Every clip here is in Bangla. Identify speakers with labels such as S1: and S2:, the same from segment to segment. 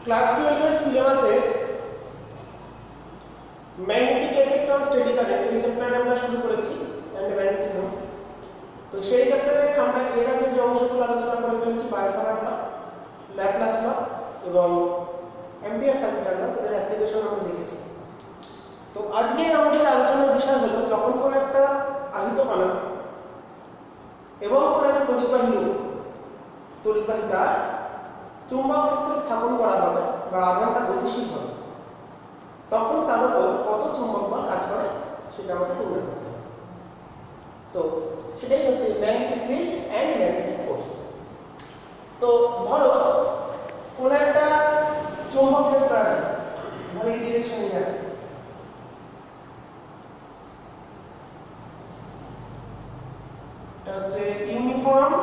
S1: ক্লাস 12 এর সিলেবাসে magnetic effect on steady current এই চ্যাপ্টারে আমরা শুরু করেছি এন্ড ম্যাগনেটিজম। তো সেই চ্যাপ্টারে আমরা এর আগে যে অংশগুলো আলোচনা করে ফেলেছি বায়োসাভার্ট ল, ল্যাপ্লাস ল এবং অ্যাম্পিয়ার সার্কিট ল, তাদের অ্যাপ্লিকেশন আমরা দেখেছি। তো আজকে আমাদের আলোচনার বিষয় হলো যখন কোন একটা আহিত কণা এবং কোন একটা তড়িৎবাহী তার চুম্বক ক্ষেত্রে স্থাপন করা হবে বা আধানটা গতিশীল হবে, তখন তার উপর কত চুম্বক বল কাজ করে সেটা আমাদের নির্ণয় করতে হবে। তো সেটাই হচ্ছে magnetic field and magnetic force. তো ধরো কোন একটা চুম্বক ক্ষেত্র আছে, ধরো এই ডিরেকশনে আছে, এটা হচ্ছে ইউনিফর্ম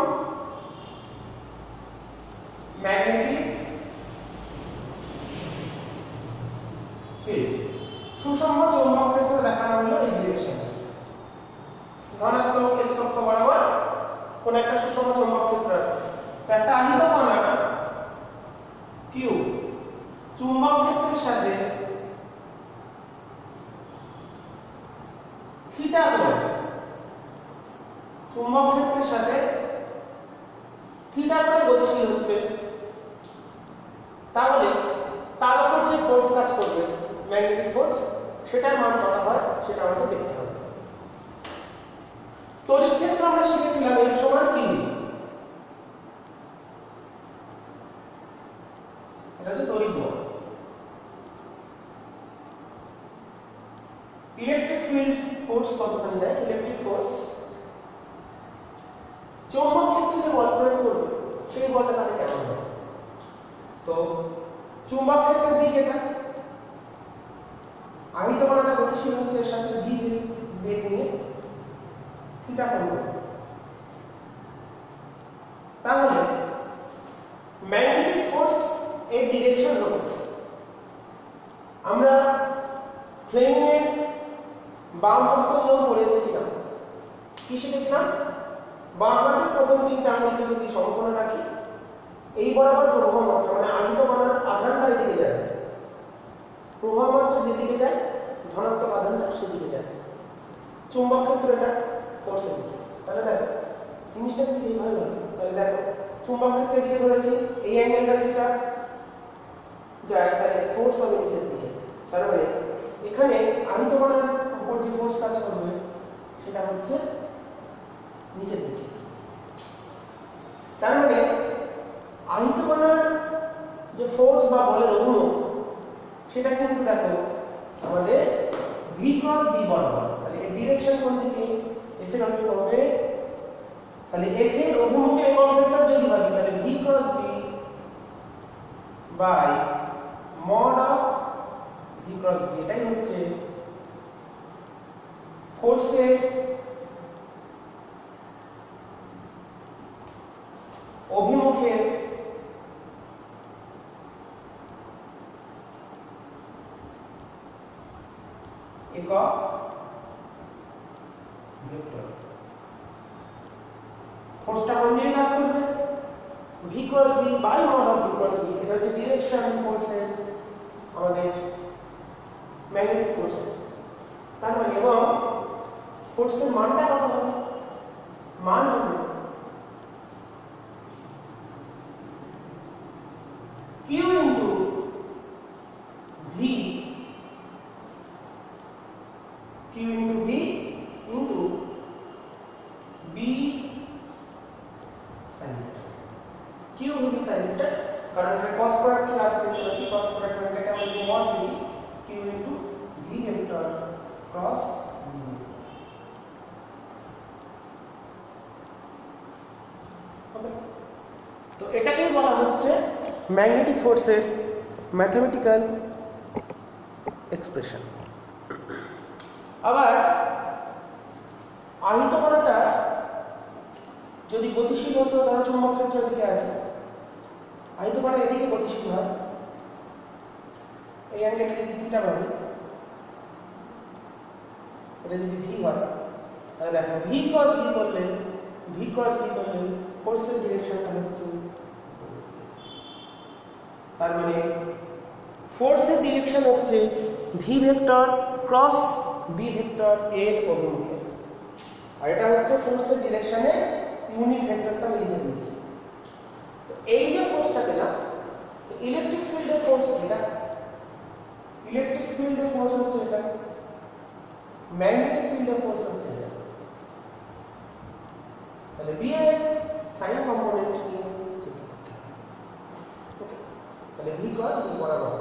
S1: ম্যাগনেটিক ফিল্ড, সুষম চৌম্বক ক্ষেত্র দেখানো হলো এই ডিরেকশনে। ধনাত্মক x অক্ষ বরাবর কোন একটা সুষম চৌম্বক ক্ষেত্র আছে, তো একটা আহিত কণা q চুম্বক ক্ষেত্রের সাথে থিটা কোণ, চুম্বক ক্ষেত্রের সাথে থিটা কোণে গতিশীল হচ্ছে, তাহলে তার উপর যে ফোর্স কাজ করবে ম্যাগনেটিক ফোর্স, সেটার মান কত হয় সেটা আমাদের দেখতে হবে। তড়িৎ ক্ষেত্র আমরা শিখেছিলাম F সমান কি, এটা হচ্ছে তড়িৎ বল। ইলেকট্রিক ফিল্ড ফোর্স কতখানি দেয়, ইলেকট্রিক ফোর্স চৌম্বক ক্ষেত্রে যে বল প্রয়োগ করবে সেই বলটা তাহলে কেমন হবে। তো চুম্বক ক্ষেত্রের দিক এটা, আহিত কণাটা গতিশীল হচ্ছে, এর সাথে v বেগ নিয়ে থিটা কোণ, তাহলে ম্যাগনেটিক ফোর্স এর ডিরেকশন হলো, আমরা ফ্লেমিং এর বাম হস্ত নিয়ম পড়ে এসেছিলাম। কি শিখেছিলাম, বাম হাতের প্রথম তিনটা আঙুলকে যদি সমকোণে রাখি, এই বরাবর প্রবাহ মাত্রা মানে আহিত কণার আধানটা এদিকে যায়, প্রবাহ মাত্রা যেদিকে যায় ধনাত্মক আধানটা সেদিকে যায়, চুম্বক ক্ষেত্র এটা ফোর্সের দিকে। তাহলে দেখো জিনিসটা যদি এইভাবে হয়, তাহলে দেখো চুম্বক ক্ষেত্রের দিকে ধরেছি, এই অ্যাঙ্গেলটা থিটা যায়, তাহলে ফোর্স হবে নিচের দিকে। তার মানে এখানে আহিত কণার উপর যে ফোর্স কাজ করবে সেটা হচ্ছে নিচের দিকে। তার মানে আহিত কণার যে ফোর্স বা বলের অভিমুখ সেটা কিন্তু দেখো আমাদের v ক্রস b বরাবর, তাহলে এর ডিরেকশন কোন দিকে, f এর অভিমুখ হবে, তাহলে f এর অভিমুখের একক ভেক্টর যদি ভাবি তাহলে v cross b by mod of v cross b, এটাই হচ্ছে ফোর্সের অভিমুখের একক ভেক্টর। ফোর্সটা কোন দিকে কাজ করবে, v cross b by mod of v cross b, এটা হচ্ছে ডিরেকশন ফোর্সের আমাদের ম্যাগনেটিক ফোর্সের। তার মানে এবং ফোর্সের মানটা কত হবে, মান হবে q into v, q into v into b sin theta, q v sin theta, কারণ এটা cos প্রোডাক্ট থেকে আসতে চলেছে, cos প্রোডাক্ট এটাকে আমরা যদি মড দিই q into v vector cross v। ওকে, তো এটাকেই বলা হচ্ছে ম্যাগনেটিক ফোর্সের ম্যাথমেটিক্যাল এক্সপ্রেশন। আবার আহিত কণাটা যদি গতিশীল হতো, ধরো চুম্বক ক্ষেত্রের দিকে আছে, আহিত কণা এদিকে গতিশীল হয়, এই অ্যাঙ্গেলে যদি থিটা পাবে, এটা যদি v হয়, তাহলে দেখো v ক্রস b করলে ফোর্সের ডিরেকশনটা হচ্ছে, তার মানে ফোর্সের ডিরেকশন হচ্ছে V vector cross B vector এর অভিমুখে, আর এটা হচ্ছে ফোর্সের ডিরেকশনে ইউনিট ভেক্টরটা আমি লিখে দিয়েছি। তো এই যে ফোর্সটা পেলাম, ইলেকট্রিক ফিল্ডের ফোর্স এটা, ইলেকট্রিক ফিল্ডের ফোর্স হচ্ছে এটা, ম্যাগনেটিক ফিল্ডের ফোর্স হচ্ছে এটা। তাহলে বি এর সাইন কম্পোনেন্ট নিয়ে চেক করতে হবে। ওকে, তাহলে ভি ক্রস বি বরাবর,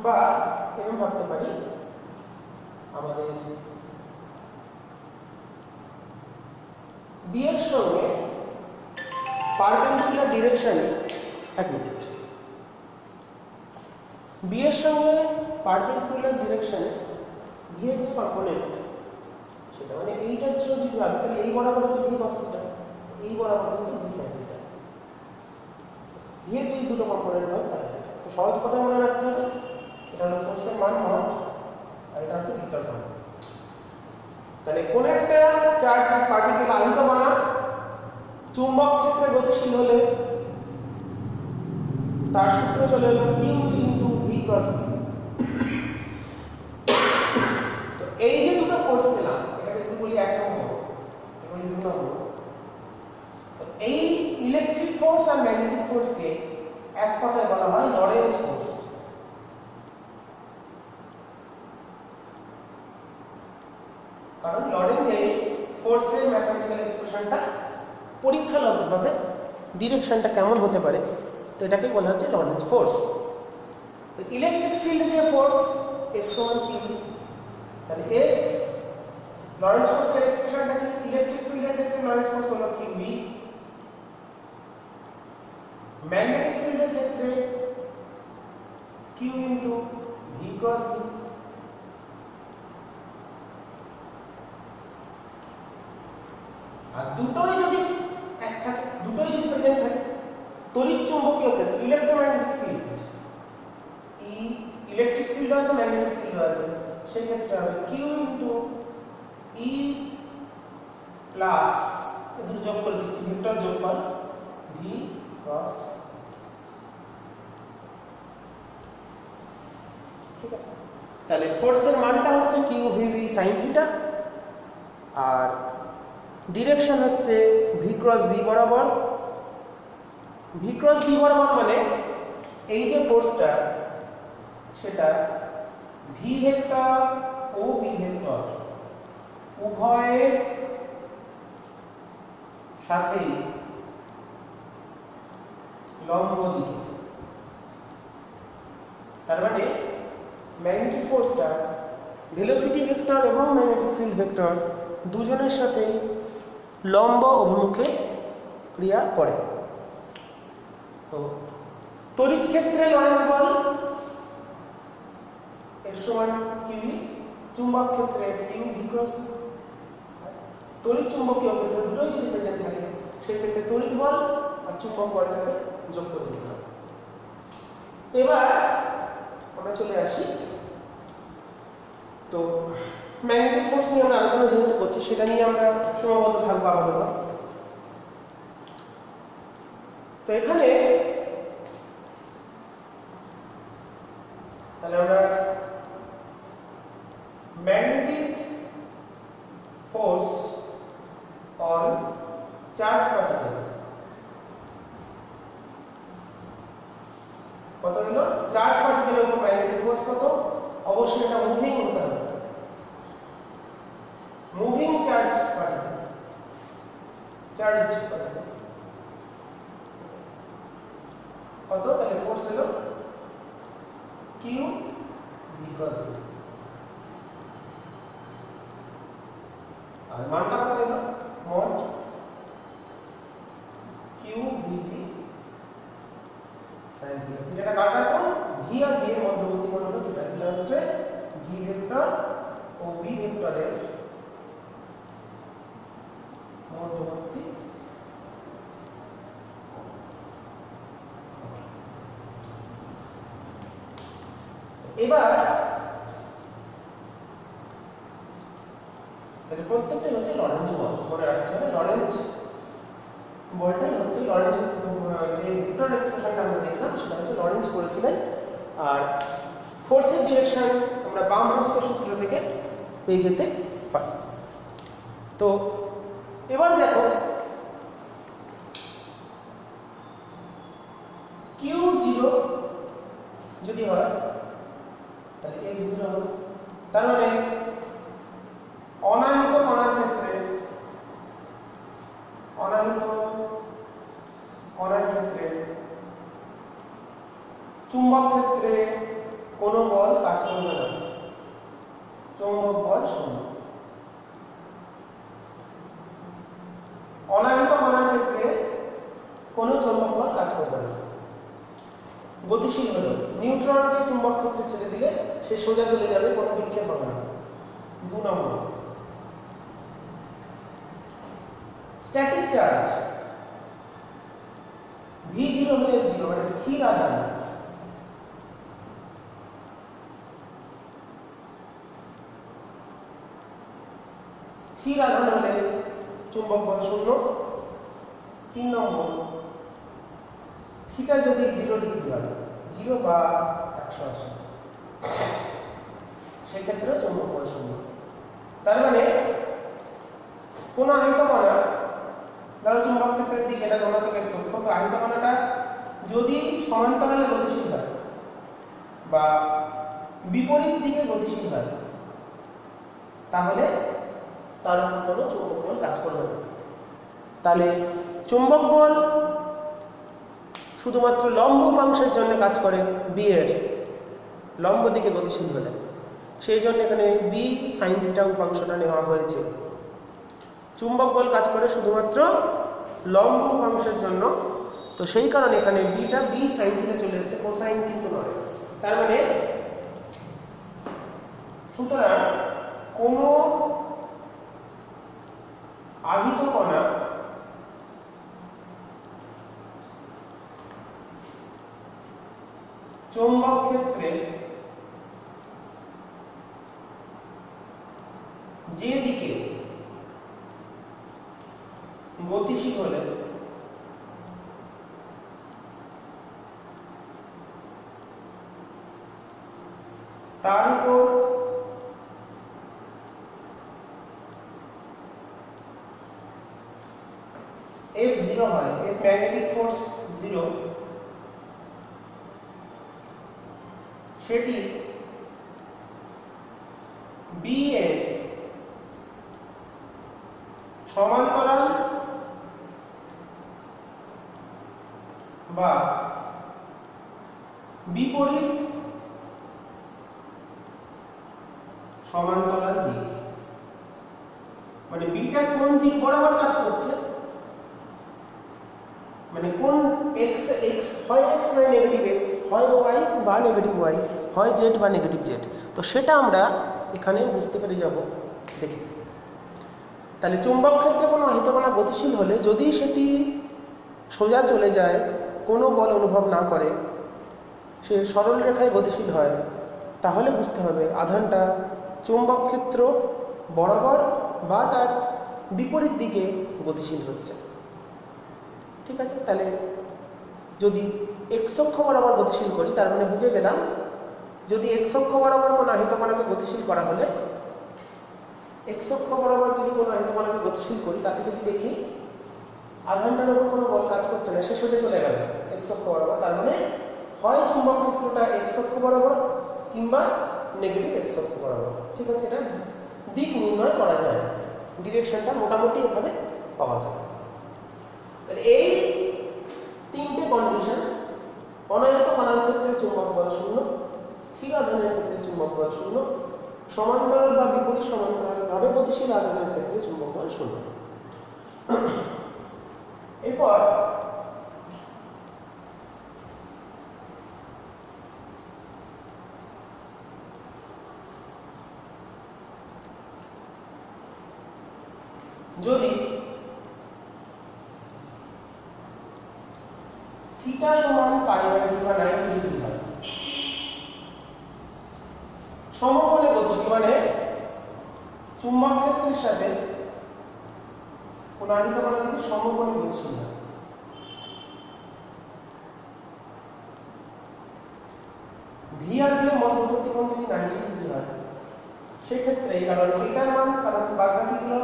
S1: বা এরকম ভাবতে পারি আমাদের বি এর সঙ্গে পারপেন্ডিকুলার ডিরেকশনে, এক মিনিট, বি এর সঙ্গে পারপেন্ডিকুলার ডিরেকশনে ভি এর যে কম্পোনেন্ট সেটা, মানে এইটা যদি ভাবি তাহলে এই বরাবর হচ্ছে ভি cos থিটা, এই বরাবর কিন্তু ভি sin থিটা। ভি এর যে দুটো কম্পোনেন্ট হয় তাহলে তো সহজ কথা মনে রাখতে হবে, এটা হলো ফোর্সের মান নট, আর এটা হচ্ছে ভেক্টর ফর্ম। তাহলে কোন একটা চার্জ পার্টিকেল আহিত বনাম চুম্বক ক্ষেত্রে গতিশীল হলে তার সূত্র চলে এলো q into v cross v। তো এই যে দুটো ফোর্স পেলাম, এটাকে যদি বলি এক নম্বর, এটা বলি দুই নম্বর, তো এই ইলেকট্রিক ফোর্স আর ম্যাগনেটিক ফোর্সকে এক কথায় বলা হয় লরেন্জ ফোর্স। কারণ লরেন্জে ফোর্সের ম্যাথমেটিক্যাল এক্সপ্রেশনটা পরীক্ষালব্ধভাবে ডিরেকশনটা কেমন হতে পারে, তো এটাকে বলা হচ্ছে লরেন্জ ফোর্স। তো ইলেকট্রিক ফিল্ডে যে ফোর্স F সমান q, তাহলে F লরেন্জ ফোর্সের এক্সপ্রেশনটা কি? ইলেকট্রিক ফিল্ডের ক্ষেত্রে লরেন্জ ফোর্স হলো qv, ম্যাগনেটিক ফিল্ডের ক্ষেত্রে q into v cross v। আর দুটোই যদি এক থাকে, দুটোই যদি প্রেজেন্ট থাকে, তড়িৎ চুম্বকীয় ক্ষেত্র ইলেকট্রোম্যাগনেটিক ফিল্ড, ইলেকট্রিক ফিল্ড আছে ম্যাগনেটিক ফিল্ড আছে, সেই ক্ষেত্রে হবে q ইনটু e প্লাস এই দুটো যোগ করে দিচ্ছি, ভেক্টর যোগফল v ক্রস, ঠিক আছে। তাহলে ফোর্সের মানটা হচ্ছে q v sin থিটা, আর ডিরেকশন হচ্ছে v ক্রস v বরাবর। v ক্রস v বরাবর মানে এই যে ফোর্সটা সেটা v ভেক্টর ও b ভেক্টর উভয়ের সাথেই লম্ব দিকে। তার মানে ম্যাগনেটিক ফোর্সটা ভেলোসিটি ভেক্টর এবং ম্যাগনেটিক ফিল্ড ভেক্টর দুজনের সাথে লম্ব অভিমুখে ক্রিয়া করে। তো তড়িৎ ক্ষেত্রে লরেন্জ বল F সমান qv, চুম্বক ক্ষেত্রে q v ক্রস। তড়িৎ চুম্বকীয় ক্ষেত্রে দুটোই যদি প্রেজেন্ট থাকে, সেই ক্ষেত্রে তড়িৎ বল আর চুম্বক বলটাকে যোগ করে দিতে হবে। এবার আমরা চলে আসি, তো ম্যাগনেটিক ফোর্স নিয়ে আমরা আলোচনা যেহেতু করছি সেটা নিয়ে আমরা সীমাবদ্ধ থাকবো আপাতত। তো এখানে তাহলে আমরা magnetic force on charge particle কত হলো? চার্জ পার্টিকেলের উপর ম্যাগনেটিক ফোর্স কত? অবশ্যই এটা মুভিং হতে হবে, moving charge particle, charged particle কত? তাহলে ফোর্স হলো q v ক্রস v, আর মানটা কত হলো? Mod q v t sin theta. থিটাটা কাটার কোণ, v আর v এর মধ্যবর্তী কোণ হলো থিটা। এটা হচ্ছে v ভেক্টর ও v ভেক্টরের মধ্যবর্তী। এবার তাহলে প্রত্যেকটাই হচ্ছে লরেন্জ বল, মনে রাখতে হবে লরেন্জ বলটাই হচ্ছে লরেন্জ যে ভেক্টর এক্সপ্রেশনটা আমরা দেখলাম সেটা হচ্ছে লরেন্জ করেছিলেন, আর ফোর্সের ডিরেকশন আমরা বাম হস্ত সূত্র থেকে পেয়ে যেতে পারি। তো এবার দেখো Q0 যদি হয় তাহলে x0 হবে, তার মানে অনাহিত কণার ক্ষেত্রে চুম্বক ক্ষেত্রে কোনো বল কাজ করবে না, চৌম্বক বল শূন্য। অনাহিত কণার ক্ষেত্রে কোনো চৌম্বক বল কাজ করবে না। গতিশীল হলো নিউট্রনকে চুম্বক ক্ষেত্রে ছেড়ে দিলে সে সোজা চলে যাবে, কোনো বিক্ষেপ হবে না। 2 নম্বর স্ট্যাটিক চার্জ V0 হলে F0 মানে স্থির আধান, স্থির আধান হলে চুম্বক বল শূন্য। 3 নম্বর থিটা যদি 0 ডিগ্রি হয়, 0 বা 180, সেক্ষেত্রে চুম্বক বল শূন্য। তার মানে কোন আহিত কণা, ধরো চুম্বক ক্ষেত্রের দিক এটা ধনাত্মক x অক্ষ, তো আহিত কণাটা যদি সমান্তরালে গতিশীল হয় বা বিপরীত দিকে গতিশীল হয় তাহলে তার উপর কোনো চুম্বক বল কাজ করবে না। তাহলে চুম্বক বল শুধুমাত্র লম্ব উপাংশের জন্য কাজ করে, বি এর লম্ব দিকে গতিশীল হলে, সেই জন্য এখানে বি সাইন থিটা উপাংশটা নেওয়া হয়েছে। চুম্বক বল কাজ করে শুধুমাত্র লম্ব উপাংশের জন্য, তো সেই কারণে এখানে বিটা বি সাইন থিটা চলে এসেছে, কোসাইন কিন্তু নয়। তার মানে সুতরাং কোন আহিত কণা চৌম্বক ক্ষেত্রে যে দিকে গতিশীল হলে তার উপর F0 হয়, F ম্যাগনেটিক ফোর্স 0, সেটি বি এর সমান্তরাল বা বিপরীত সমান্তরাল দিক, মানে বিটা কোন দিক বরাবর কাজ করছে, মানে কোন x হয় x নয় নেগেটিভ x, হয় y বা নেগেটিভ y, হয় z বা নেগেটিভ z, তো সেটা আমরা এখানে বুঝতে পেরে যাব দেখি। তাহলে চুম্বক ক্ষেত্রে কোনো আহিত কণা গতিশীল হলে যদি সেটি সোজা চলে যায়, কোনো বল অনুভব না করে, সে সরল রেখায় গতিশীল হয়, তাহলে বুঝতে হবে আধানটা চুম্বক ক্ষেত্র বরাবর বা তার বিপরীত দিকে গতিশীল হচ্ছে। ঠিক আছে, তাহলে যদি x অক্ষ বরাবর গতিশীল করি, তার মানে বুঝে গেলাম যদি x অক্ষ বরাবর কোনো আহিত কণাকে গতিশীল করা হলে, x অক্ষ বরাবর যদি কোনো আহিত কণাকে গতিশীল করি, তাতে যদি দেখি আধানটার উপর কোনো বল কাজ করছে না, সে সোজা চলে গেল x অক্ষ বরাবর, তার মানে হয় চুম্বক ক্ষেত্রটা x অক্ষ বরাবর কিংবা নেগেটিভ x অক্ষ বরাবর। ঠিক আছে, এটা দিক নির্ণয় করা যায়, ডিরেকশনটা মোটামুটি এভাবে পাওয়া যায়। তাহলে এই তিনটে কন্ডিশন, অনাহিত কণার ক্ষেত্রে চুম্বক বল শূন্য, স্থির আধানের ক্ষেত্রে চুম্বক বল শূন্য, সমান্তরাল বা বিপরীত সমান্তরাল ভাবে গতিশীল আধানের ক্ষেত্রে চুম্বক বল শূন্য। এরপর যদি থিটা সমান π/2 বা 90 ডিগ্রি হয়, সমকোণে গতিশীল, মানে চুম্বক ক্ষেত্রের সাথে কোন আহিত কণা যদি সমকোণে গতিশীল হয়, ভি আর বি এর মধ্যবর্তী কোণ যদি 90 ডিগ্রি হয় সেক্ষেত্রে কারণ এটার মান কারণ বাদবাকিগুলো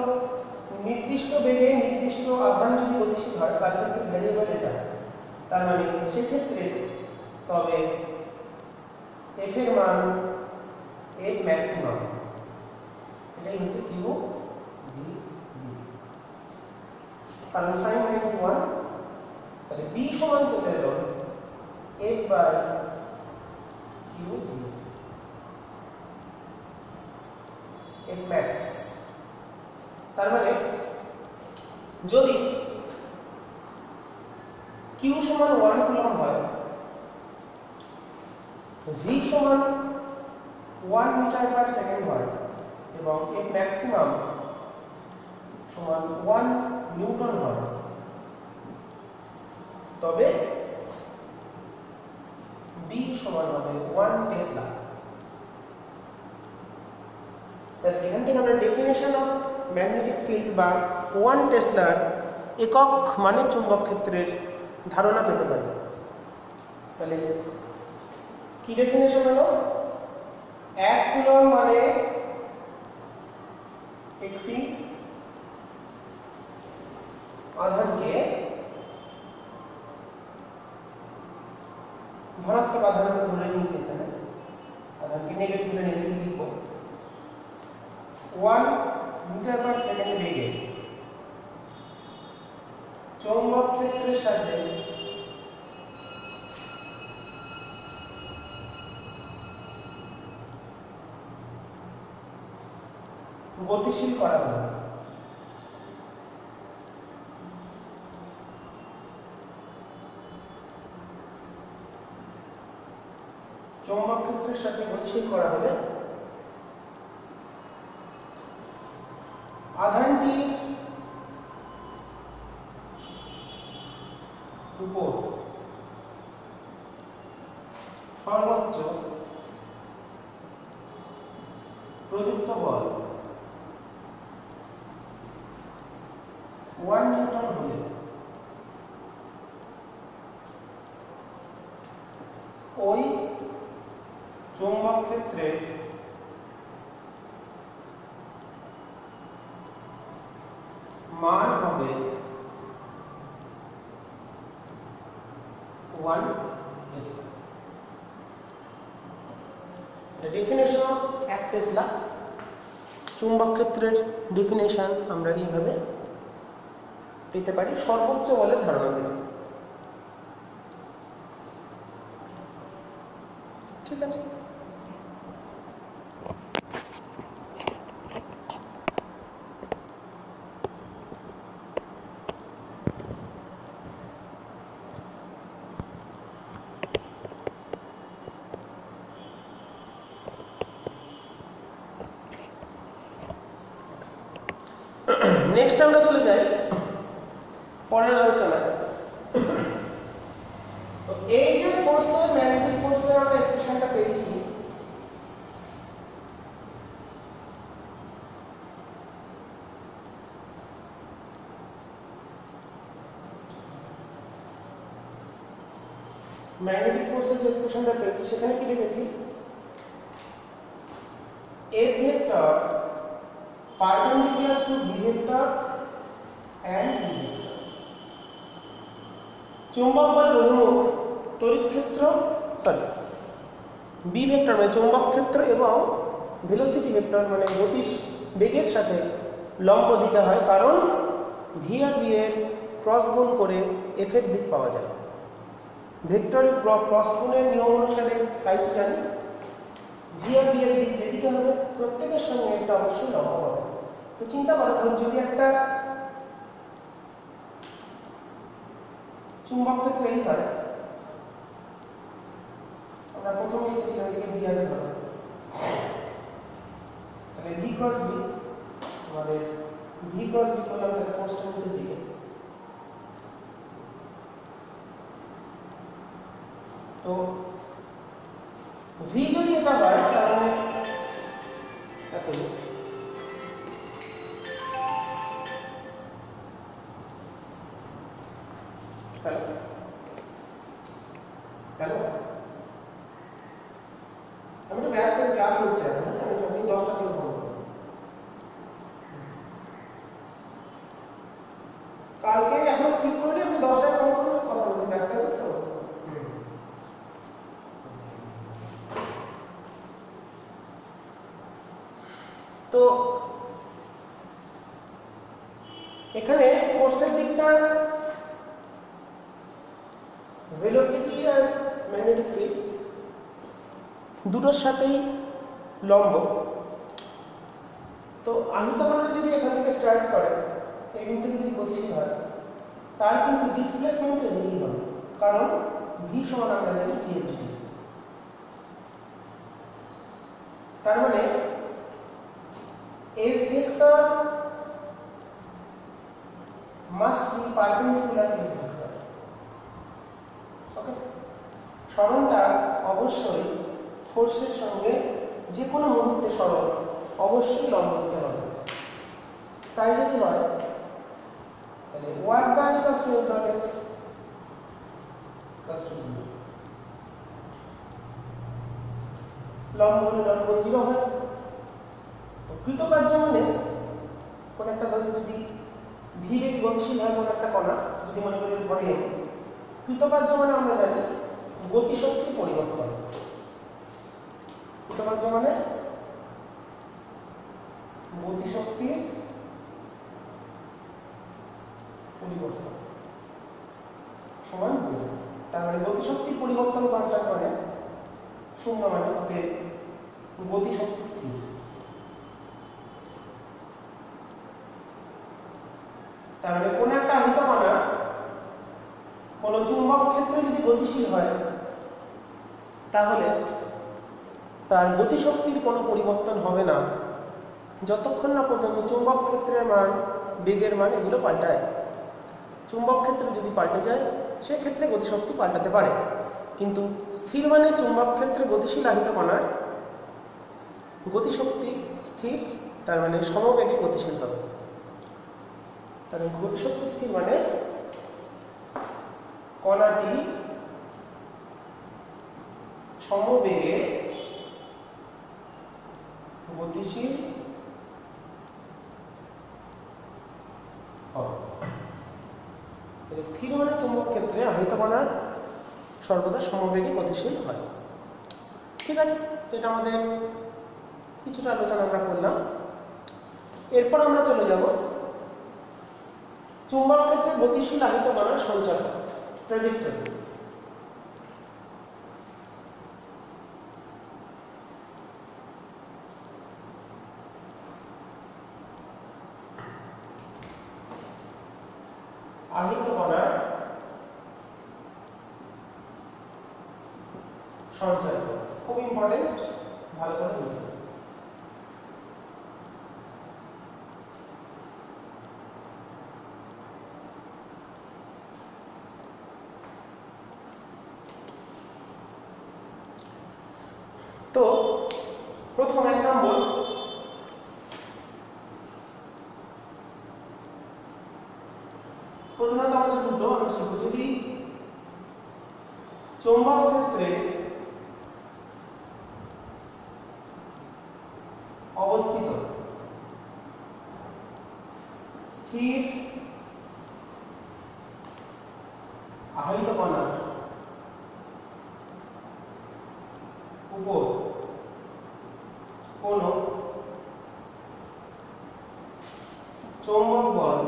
S1: নির্দিষ্ট বেগে নির্দিষ্ট আধান যদি গতিশীল হয় তার ক্ষেত্রে ভ্যারিয়েবল এটা, তার মানে সেক্ষেত্রে তবে এফ এর মান এফ ম্যাক্সিমাম, এটাই হচ্ছে কিউ ভি বি। কারণ সাইন 91 তাহলে বি সমান চলে এলো F by Q V F max. তার মানে যদি কিউ সমান 1 কুলম্ব হয়, ভি সমান 1 মিটার পার সেকেন্ড হয় এবং এফ ম্যাক্সিমাম সমান 1 নিউটন হয়, তবে বি সমান হবে 1 টেসলা। তাহলে এখান থেকে আমরা ডেফিনেশন অফ ম্যাগনেটিক ফিল্ড বা 1 টেসলার একক মানে চুম্বক ক্ষেত্রের ধারণা পেতে পারি। তাহলে কি ডেফিনেশন হলো? 1 কুলম্ব মানে একটি আধানকে ধনাত্মক আধান ধরে নিয়েছি, এখানে আধানকে নেগেটিভ লিখবো 1 মিটার পার সেকেন্ড বেগে চৌম্বক ক্ষেত্রের সাথে গতিশীল করা হলো। চৌম্বক ক্ষেত্রের সাথে গতিশীল করা হলে আধানটির উপর সর্বোচ্চ প্রযুক্ত বল 1 নিউটন হলে ওই চৌম্বক ক্ষেত্রের মান হবে 1 টেসলা। ডেফিনেশন অফ 1 টেসলা চুম্বক ক্ষেত্রের ডেফিনেশন আমরা এইভাবে পেতে পারি সর্বোচ্চ বলের ধারণা থেকে। ঠিক আছে, নেক্সট আমরা চলে যাই পরের আলোচনায়। তো এই যে ফোর্সের ম্যাগনেটিক ফোর্সের আমরা এক্সপ্রেশনটা পেয়েছি, ম্যাগনেটিক ফোর্সের যে এক্সপ্রেশনটা পেয়েছি সেখানে কি লিখেছি? F vector perpendicular to V vector and B vector। চৌম্বক বলের অভিমুখ তড়িৎ ক্ষেত্র বি ভেক্টর মানে চৌম্বক ক্ষেত্র এবং ভেলোসিটি ভেক্টর মানে গতিশ বেগের সাথে লম্ব দিকে হয়, কারণ ভি আর বি এর ক্রস গুণ করে এফ এর দিক পাওয়া যায়। ভেক্টরের ক্রস গুণের নিয়ম অনুসারে তাই তো জানি ভি আর বি এর দিক যেদিকে হবে প্রত্যেকের সঙ্গে একটা অবশ্যই লম্ব হবে। তো চিন্তা করো, ধরুন যদি একটা চুম্বক ক্ষেত্র এই হয়, আমরা প্রথমে লিখেছি এদিকে ভি আছে ধরো, তাহলে ভি ক্রস বি আমাদের ভি ক্রস বি করলাম, তাহলে ফোর্সটা নিচের দিকে। তো ভি যদি এটা হয় তাহলে দেখো হ্যালো ক্লাস হচ্ছে এখন, আমি 10টা থেকে ফোন করব। কালকে এখন ঠিক করলে আপনি 10টায় ফোন করুন, কথা বলতে ব্যস্ত আছে তো। তো এখানে ফোর্সের দিকটা ভেলোসিটি আর ম্যাগনেটিক ফিল্ড দুটোর সাথেই লম্ব। তো আহিত কণাটা যদি এখান থেকে স্টার্ট করে, এই বিন্দু থেকে যদি গতিশীল হয়, তার কিন্তু ডিসপ্লেসমেন্ট এদিকেই হবে, কারণ ভি সমান আমরা জানি dsdt। তার মানে s vector must be perpendicular to s vector. Okay, সরণটা অবশ্যই ফোর্সের সঙ্গে যে কোনো মুহূর্তে সরণ অবশ্যই লম্ব দিতে হবে। তাই যদি হয় তাহলে work done equals to m dot s equals to 0। লম্ব হলে লম্ব 0 হয়। কৃতকার্য মানে কোন একটা ধরে যদি ভি বেগে গতিশীল হয় কোন একটা কণা, যদি মনে করি ভরে m, কৃতকার্য মানে আমরা জানি গতিশক্তির পরিবর্তন। কৃতকার্য মানে গতিশক্তির পরিবর্তন সমান 0। তার মানে গতিশক্তির পরিবর্তন কনস্ট্যান্ট মানে 0, মানে হতে গতিশক্তি স্থির। তার মানে কোন একটা আহিত কণা কোন চুম্বক ক্ষেত্রে যদি গতিশীল হয়, তাহলে তার গতিশক্তির কোনো পরিবর্তন হবে না যতক্ষণ না পর্যন্ত চুম্বক ক্ষেত্রের মান, বেগের মান এগুলো পাল্টায়। চুম্বক ক্ষেত্র যদি পাল্টে যায়, সেক্ষেত্রে গতিশক্তি পাল্টাতে পারে, কিন্তু স্থির মানে চুম্বক ক্ষেত্রে গতিশীল আহিত কণার গতিশক্তি স্থির, তার মানে সমবেগে গতিশীল হবে। তার গতিশক্তি স্থির মানে কণাটি সমবেগে গতিশীল হবে। স্থির মানে চুম্বক ক্ষেত্রে আহিত কণার সর্বদা সমবেগে গতিশীল হয়। ঠিক আছে, এটা আমাদের কিছুটা আলোচনা আমরা করলাম। এরপর আমরা চলে যাব চুম্বক ক্ষেত্রে গতিশীল আহিত কণার সঞ্চালন, ট্র্যাজেক্টরি। আহিত কণার সঞ্চালন খুব ইম্পর্টেন্ট, ভালো করে বুঝুন। তো প্রথম 1 নম্বর, প্রধানত আমাদের দুটো আমরা শিখব। যদি চৌম্বক ক্ষেত্রে অবস্থিত স্থির আহিত কণার উপর কোন চৌম্বক বল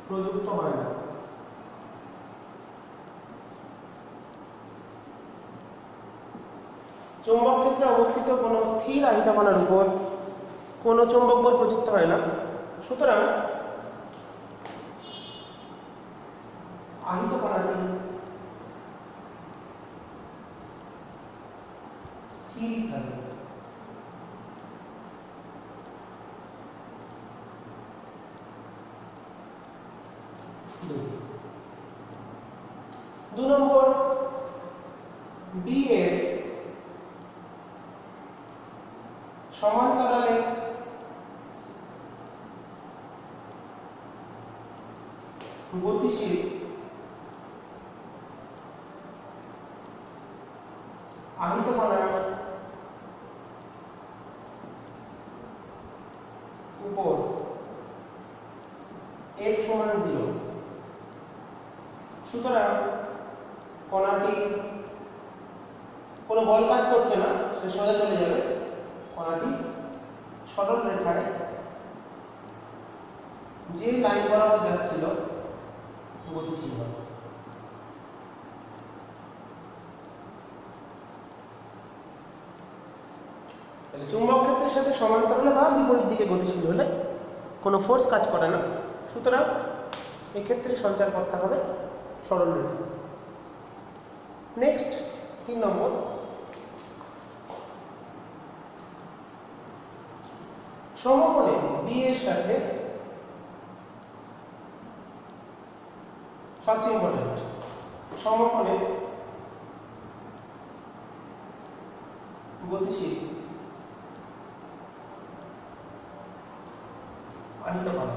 S1: প্রযুক্ত হয় না, চৌম্বক ক্ষেত্রে অবস্থিত কোন স্থির আহিত কণার উপর কোন চৌম্বক বল প্রযুক্ত হয় না, সুতরাং আহিত কণাটি স্থির থাকবে। দু নম্বর, বি এর সমান্তরালে গতিশীল আহিত কণার উপর f সমান 0, সুতরাং কণাটি কোনো বল কাজ করছে না, সে সোজা চলে যাবে, কণাটি সরল রেখায় যে লাইন বরাবর যাচ্ছিল গতিশীল হবে। তাহলে চুম্বক ক্ষেত্রের সাথে সমান্তরালে বা বিপরীত দিকে গতিশীল হলে কোনো ফোর্স কাজ করে না, সুতরাং এক্ষেত্রে সঞ্চার পথটা হবে সরল রেখা। নেক্সট 3 নম্বর, সমকোণে বি এর সাথে সবচেয়ে ইম্পর্টেন্ট, সমকোণে গতিশীল আহিত কণা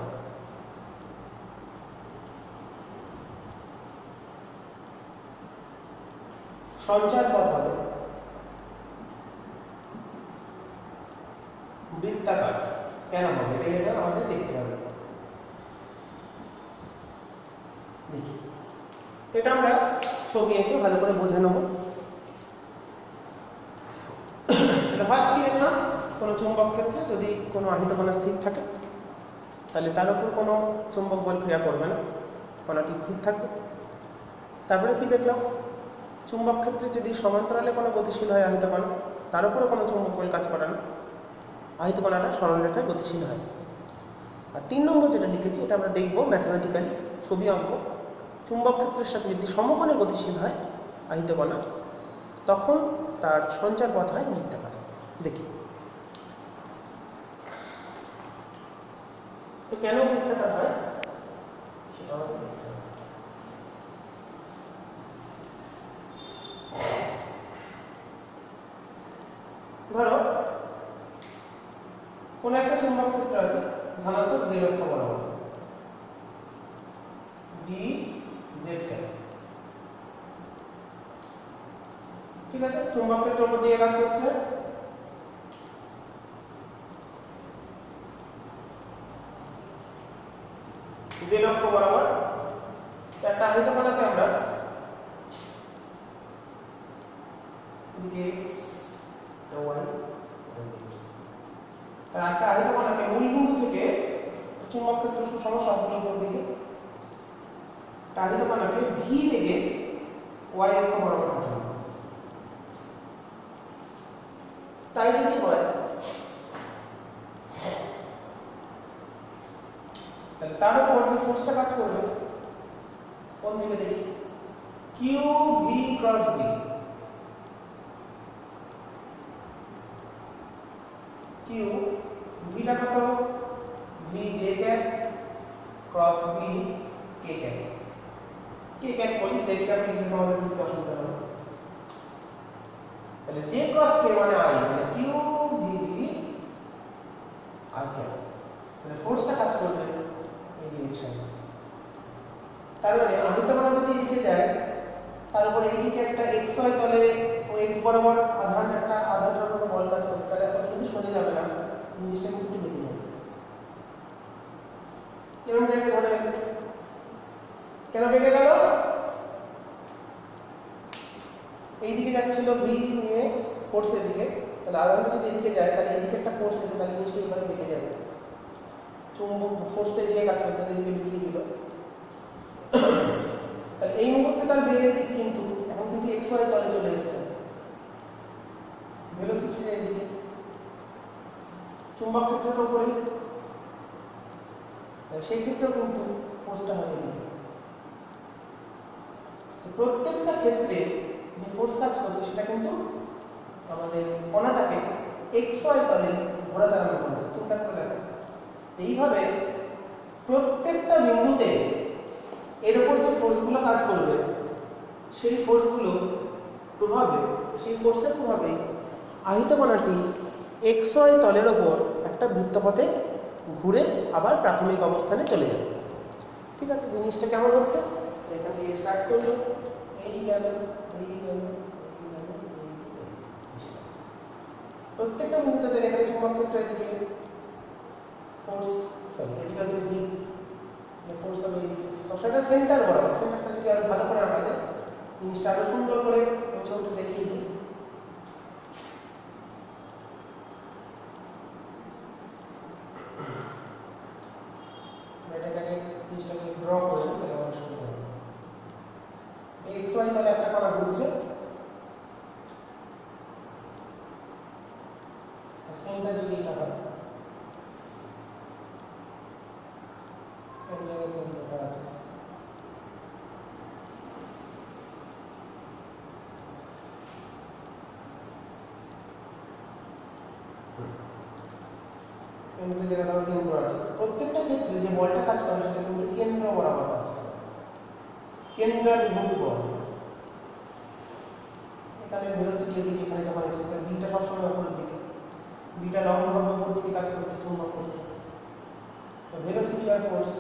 S1: সঞ্চার পথ হবে বৃত্তাকার। কেন হবে এটা আমাদের দেখতে হবে। দেখি এটা আমরা ছবি এঁকে ভালো করে বোঝা নেব। ফার্স্ট কি দেখলাম, কোনো চুম্বক ক্ষেত্রে যদি কোনো আহিত কণা স্থির থাকে তাহলে তার উপর কোনো চুম্বক বল ক্রিয়া করবে না, কণাটি স্থির থাকবে। তারপরে কি দেখলাম, চুম্বক ক্ষেত্রে যদি সমান্তরালে কোনো গতিশীল হয় আহিত কণা, তার উপরে কোনো চুম্বক বল কাজ করে না, আহিত কণাটা সরল রেখায় গতিশীল হয়। আর 3 নম্বর যেটা লিখেছি এটা আমরা দেখবো ম্যাথমেটিক্যালি, ছবি আঁকবো। চুম্বক ক্ষেত্রের সাথে যদি সমকোণে গতিশীল হয় আহিত কণা, তখন তার সঞ্চার পথ হয় বৃত্তাকার। দেখি তো কেন বৃত্তাকার হয় সেটা আমাদের দেখতে হবে। ধরো কোন একটা চুম্বক ক্ষেত্র আছে ধনাত্মক z অক্ষ বরাবর d z ক্যাপ, ঠিক আছে, চুম্বক ক্ষেত্রের উপর দিয়ে কাজ করছে। z অক্ষ বরাবর একটা আহিত কণাকে আমরা এদিকে x y তার একটা আহিত কণাকে মূল বিন্দু থেকে চুম্বক ক্ষেত্র সুষম সম্পূর্ণ দিকে আহিত কণাকে v বেগে y অক্ষ বরাবর পাঠানো। তাই যদি হয় তাহলে তার উপর যে ফোর্সটা কাজ করবে কোন দিকে দেখি, q v cross b, q ভিটা কত v j cap cross b k cap, k cap বলি z ক্যাপ লিখলে তোমাদের বুঝতে অসুবিধা হবে। তাহলে j ক্রস k মানে i, মানে q v b i cap, তাহলে ফোর্সটা কাজ করবে এই ডিরেকশনে। তার মানে আহিত কণা যদি এদিকে যায় তার উপর এইদিকে একটা xy তলে ও x বরাবর আধানটার উপর বল কাজ করছে, তাহলে এখন কিন্তু সোজা যাবে না, জিনিসটা কিন্তু একটু বেঁকে যাবে। এরকম জায়গায় ধরে কেন বেঁকে গেল, এইদিকে যাচ্ছিল v নিয়ে ফোর্সের দিকে, তাহলে আধানটা যদি এদিকে যায় তাহলে এইদিকে একটা ফোর্স আছে, তাহলে জিনিসটা এইভাবে বেঁকে যাবে। চুম্বক ফোর্সটা দিয়ে কাজ করতে এদিকে বেঁকিয়ে দিল, তাহলে এই মুহূর্তে তার বেগের দিক কিন্তু এখন কিন্তু xy তলে চলে এসেছে, ভেলোসিটির এদিকে, চুম্বক ক্ষেত্র তো উপরেই, সেই ক্ষেত্রেও কিন্তু ফোর্সটা হয় এদিকে। প্রত্যেকটা ক্ষেত্রে যে ফোর্স কাজ করছে সেটা কিন্তু আমাদের কণাটাকে xy তলে ঘোরা দাঁড়ানো করেছে। চিন্তা করে দেখো, এইভাবে প্রত্যেকটা বিন্দুতে এর উপর যে ফোর্সগুলো কাজ করবে সেই ফোর্সগুলো প্রভাবে, সেই ফোর্সের প্রভাবে আহিত কণাটি xy তলের উপর একটা বৃত্তপথে ঘুরে আবার প্রাথমিক অবস্থানে চলে যাবে। ঠিক আছে, জিনিসটা কেমন হচ্ছে, এখান দিয়ে স্টার্ট করলো, এই গেল, এই গেল, এই গেল, প্রত্যেকটা বিন্দুতে এখানে চুম্বক ক্ষেত্র এদিকে ফোর্স এদিকে হচ্ছে ভি ফোর্স হবে সবসময় সেন্টার বরাবর সেন্টারটা যদি আরো ভালো করে আঁকা যায় জিনিসটা আরো সুন্দর করে ছবিটা দেখিয়ে দিই এটাকে জিনিসটাকে ড্র করে নিই তাহলে অনেক সুন্দর হবে এক্স ওয়াই তাহলে একটা কণা ঘুরছে সেন্টার যদি এটা হয় এই জায়গায় কোনটা আছে কেন্দ্র জায়গা ধরো কেন্দ্র আছে প্রত্যেকটা ক্ষেত্রে যে বলটা কাজ করে সেটা কিন্তু কেন্দ্র বরাবর কাজ করে কেন্দ্রাভিমুখী বল এখানে ভেলোসিটি এদিকে এখানে যখন এসে বিটা সবসময় উপরের দিকে বিটা লম্বভাবে উপর দিকে কাজ করছে চুম্বক ক্ষেত্রে তো ভেলোসিটি আর ফোর্স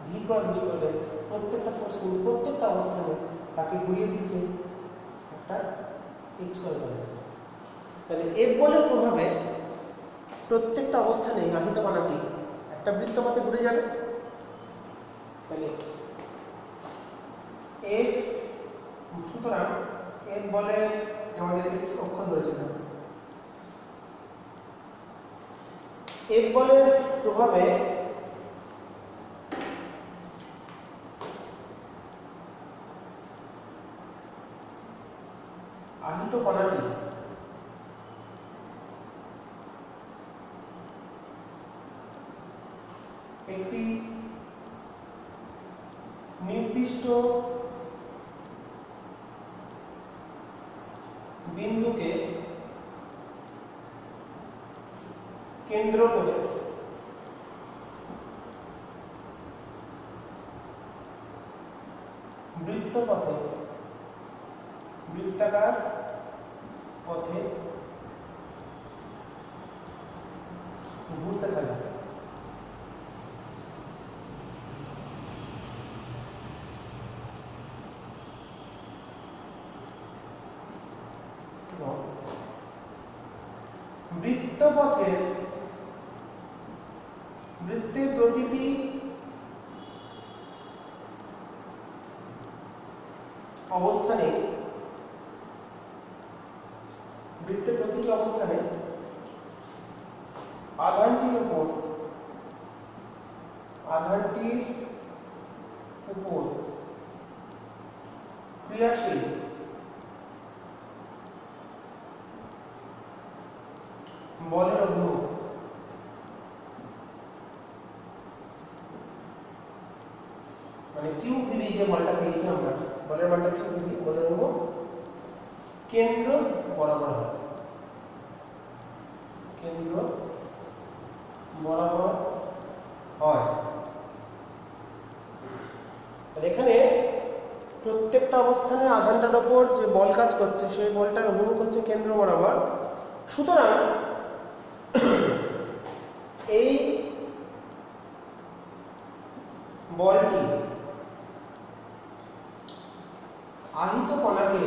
S1: ভি ক্রস ডি করলে প্রত্যেকটা ফোর্স কিন্তু প্রত্যেকটা অবস্থানে তাকে ঘুরিয়ে দিচ্ছে একটা এক্স ওয়াই বলে তাহলে এফ বলের প্রভাবে প্রত্যেকটা অবস্থানে আহিত কণাটি একটা বৃত্তপথে ঘুরে যাবে তাহলে এফ সুতরাং এফ বলে আমাদের এক্স অক্ষ ধরেছিল এফ বলের প্রভাবে আহিত কণাটি একটি নির্দিষ্ট বিন্দুকে কেন্দ্র করে বৃত্তপথে বৃত্তাকার পথে ঘুরতে থাকে বৃত্তপথের বৃত্তের প্রতিটি অবস্থানে আধানটির উপর ক্রিয়াশীল বলের অভিমুখ মানে কিউ ভিবি যে বলটা পেয়েছি আমরা বলের মানটা কিউ ভিবি বলের অভিমুখ কেন্দ্র বরাবর হয় কেন্দ্র বরাবর হয় এখানে প্রত্যেকটা অবস্থানে আধানটার উপর যে বল কাজ করছে সেই বলটার অভিমুখ হচ্ছে কেন্দ্র বরাবর সুতরাং এই বলটি আহিত কণাকে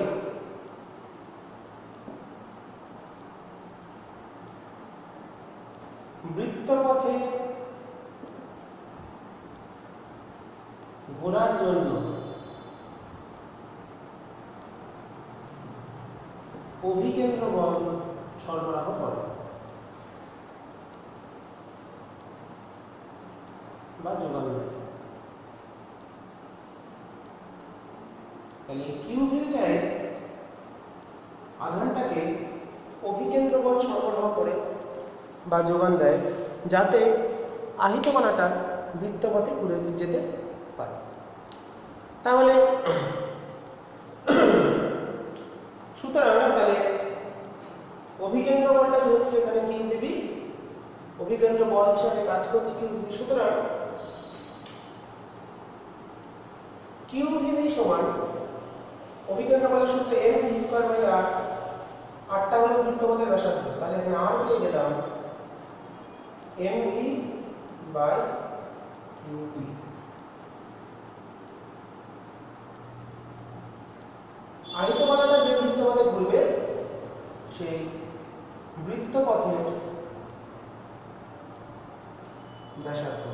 S1: বৃত্তপথে ঘোরার জন্য অভিকেন্দ্র বল সরবরাহ করে বা যোগান দেয় তাহলে কিউ ভিটায় আধানটাকে অভিকেন্দ্র বল সরবরাহ করে বা যোগান দেয় যাতে আহিত কণাটা বৃত্তপথে ঘুরে যেতে পারে তাহলে সুতরাং তাহলে অভিকেন্দ্র বলটাই হচ্ছে এখানে কিউ ভিবি অভিকেন্দ্র বল হিসাবে কাজ করছে কিউ ভিবি সুতরাং কিউ ভিবি সমান অভিকেন্দ্র বলের সূত্রে M V square by R আরটা হলো বৃত্তপথের ব্যাসার্ধ তাহলে এখানে আর পেয়ে গেলাম M V by Q V আহিত কণাটা যে বৃত্তপথে ঘুরবে সেই বৃত্ত বৃত্তপথের ব্যাসার্ধ।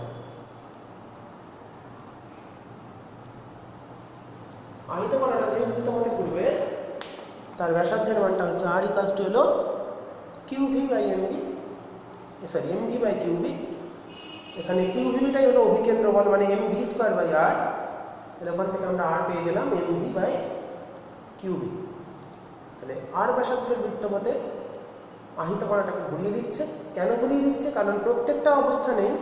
S1: আহিত কণাটা যে বৃত্তপথে ঘুরবে তার ব্যাসার্ধের মানটা হচ্ছে r = হলো qv/mv, সরি mv/qv। এখানে qvটাই হলো অভিকেন্দ্র বল, মানে mv²/r। এখান থেকে আমরা r পেয়ে গেলাম mv/qv। তাহলে r ব্যাসার্ধের বৃত্তপথে আহিত কণাটাকে ঘুরিয়ে দিচ্ছে। কেন ঘুরিয়ে দিচ্ছে? কারণ প্রত্যেকটা অবস্থানেই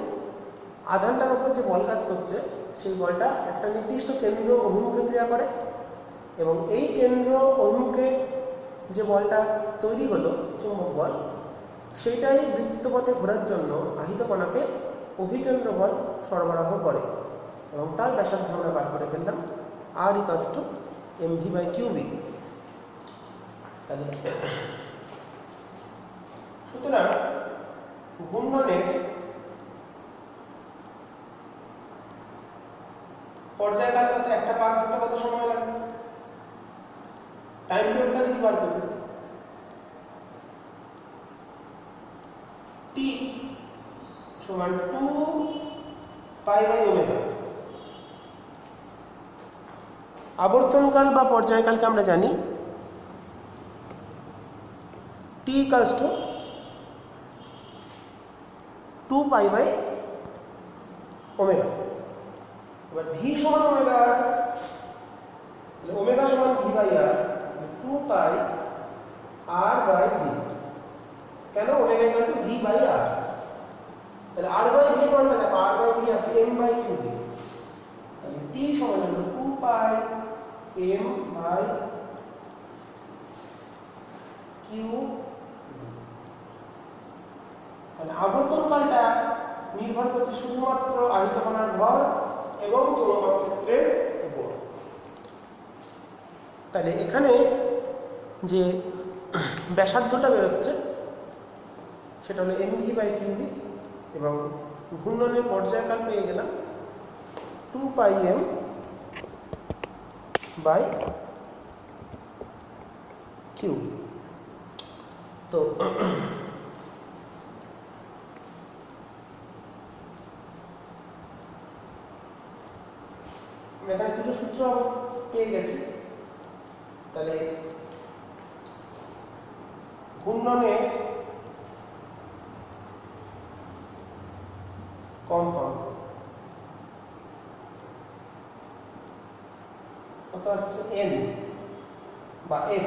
S1: আধানটার উপর যে বল কাজ করছে সেই বলটা একটা নির্দিষ্ট কেন্দ্র অভিমুখে ক্রিয়া করে, এবং এই কেন্দ্র অভিমুখে যে বলটা তৈরি হলো চুম্বক বল, সেইটাই বৃত্তপথে ঘোরার জন্য আহিত কণাকে অভিকেন্দ্র বল সরবরাহ করে, এবং তার ব্যাসার্ধ আমরা বার করে ফেললাম r = mv/qv। তাহলে সুতরাং ঘূর্ণনের পর্যায়কাল কত? একটা পাক দিতে কত সময় লাগে? টাইম পিরিয়ডটা যদি বার করি, t সমান 2π/ω। আবর্তনকাল বা পর্যায়কালকে আমরা জানি t = 2π/ω। এবার v সমান ω, তাহলে ω সমান v/r, 2πr/v। কেন? ω = v/r। তাহলে r/v কোনটা? দেখো r/v আছে m/qv। তাহলে t সমান হলো 2πm/qv। তাহলে আবর্তনকালটা নির্ভর করছে শুধুমাত্র আহিত কণার ভর এবং চৌম্বক ক্ষেত্রের উপর। তাহলে এখানে যে ব্যাসার্ধটা বেরোচ্ছে সেটা হলো mv/qv, এবং ঘূর্ণনের পর্যায়কাল পেয়ে গেলাম 2πm/qv। তো এখানে দুটো সূত্র পেয়ে গেছি। তাহলে ঘূর্ণনে কম্পাঙ্ক কত আসছে? n বা f,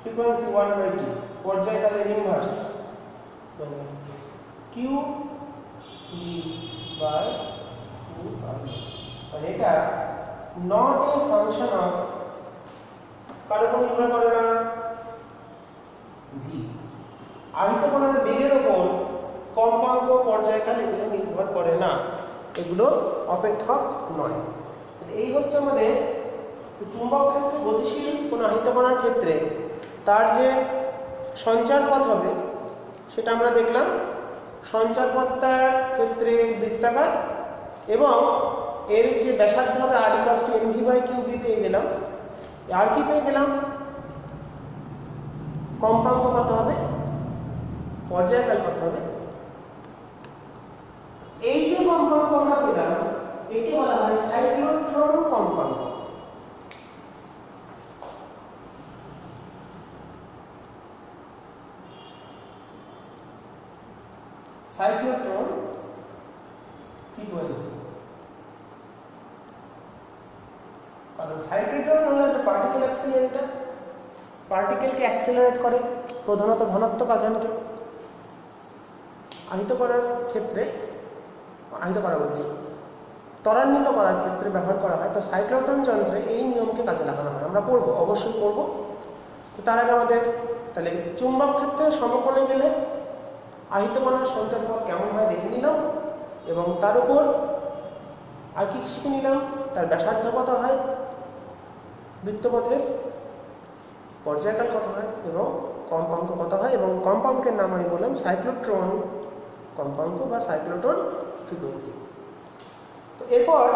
S1: ফ্রিকোয়েন্সি 1/t, পর্যায়কালের ইনভার্স মানে qv/2π। মানে এটা নট এ ফাংশন অফ, কার উপর নির্ভর করে না? v। আহিত কণার বেগের উপর কম্পাঙ্ক, পর্যায়কাল এগুলো নির্ভর করে না, এগুলো অপেক্ষক নয়। এই হচ্ছে আমাদের চুম্বক ক্ষেত্রে গতিশীল কোন আহিত কণার ক্ষেত্রে তার যে সঞ্চার পথ হবে সেটা আমরা দেখলাম। সঞ্চার পথটার ক্ষেত্রে বৃত্তাকার, এবং এর যে ব্যাসার্ধ হবে r = mv/qv পেয়ে গেলাম। আর কি পেয়ে গেলাম? কম্পাঙ্ক কত হবে, পর্যায়কাল কত হবে। এই যে কম্পাঙ্ক আমরা পেলাম একে বলা হয় সাইক্লোট্রন কম্পাঙ্ক। সাইক্লোট্রন ফ্রিকোয়েন্সি, কারণ সাইক্লোট্রন হলো একটা পার্টিকেল অ্যাক্সিলারেটর। পার্টিকেলকে অ্যাক্সিলারেট করে প্রধানত ধনাত্মক আধানকে। আহিত করার ক্ষেত্রে, আহিত করা বলছি, ত্বরান্বিত করার ক্ষেত্রে ব্যবহার করা হয়। তো সাইক্লোট্রন যন্ত্রে এই নিয়মকে কাজে লাগানো হয়। আমরা পড়বো, অবশ্যই পড়বো। তো তার আগে আমাদের তাহলে চুম্বক ক্ষেত্রে সমকোণে গেলে আহিত কণার সঞ্চার পথ কেমন হয় দেখে নিলাম, এবং তার উপর আর কি শিখে নিলাম, তার ব্যাসার্ধ কত হয়, বৃত্তপথের পর্যায়কাল কত হয়, এবং কম্পাঙ্ক কত হয়। এবং কম্পাঙ্কের নাম আমি বললাম সাইক্লোট্রন কম্পাঙ্ক বা সাইক্লোট্রন ফ্রিকোয়েন্সি। তো এরপর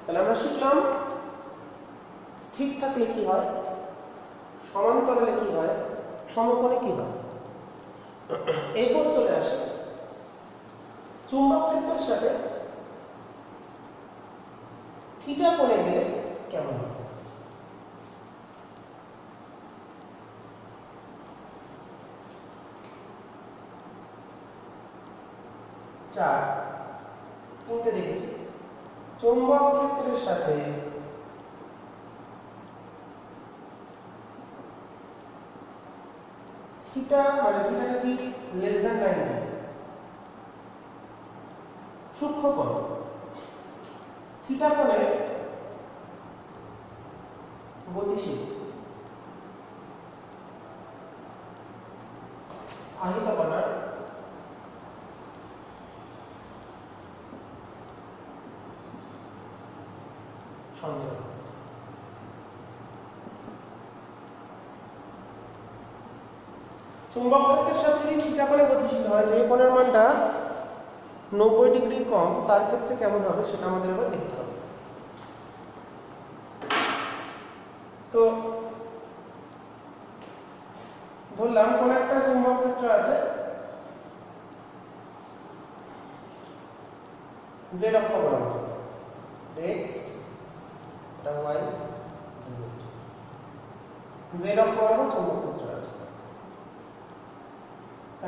S1: তাহলে আমরা শিখলাম স্থির থাকলে কি হয়, সমান্তরালে কি হয়, সমকোণে কি হয়। এরপর চলে আসে চুম্বক ক্ষেত্রের সাথে থিটা কোণে গেলে কেমন হবে। চার তিনটে দেখেছি। চুম্বক ক্ষেত্রের সাথে থিটা মানে থিটাটা কি লেস দ্যান 90, সূক্ষ্ম কোণ। থিটা কোণে গতিশীল আহিত কণার সঞ্চালন। চুম্বক ক্ষেত্রের সাথে যদি থিটা কোণে গতিশীল হয়, যে কোণের মানটা 90 ডিগ্রির কম, তার ক্ষেত্রে কেমন হবে সেটা আমাদের এবার দেখতে হবে। তো ধরলাম কোন একটা চুম্বক ক্ষেত্র আছে, z অক্ষ বরাবর, x এটা y z অক্ষ বরাবর চুম্বক ক্ষেত্র আছে।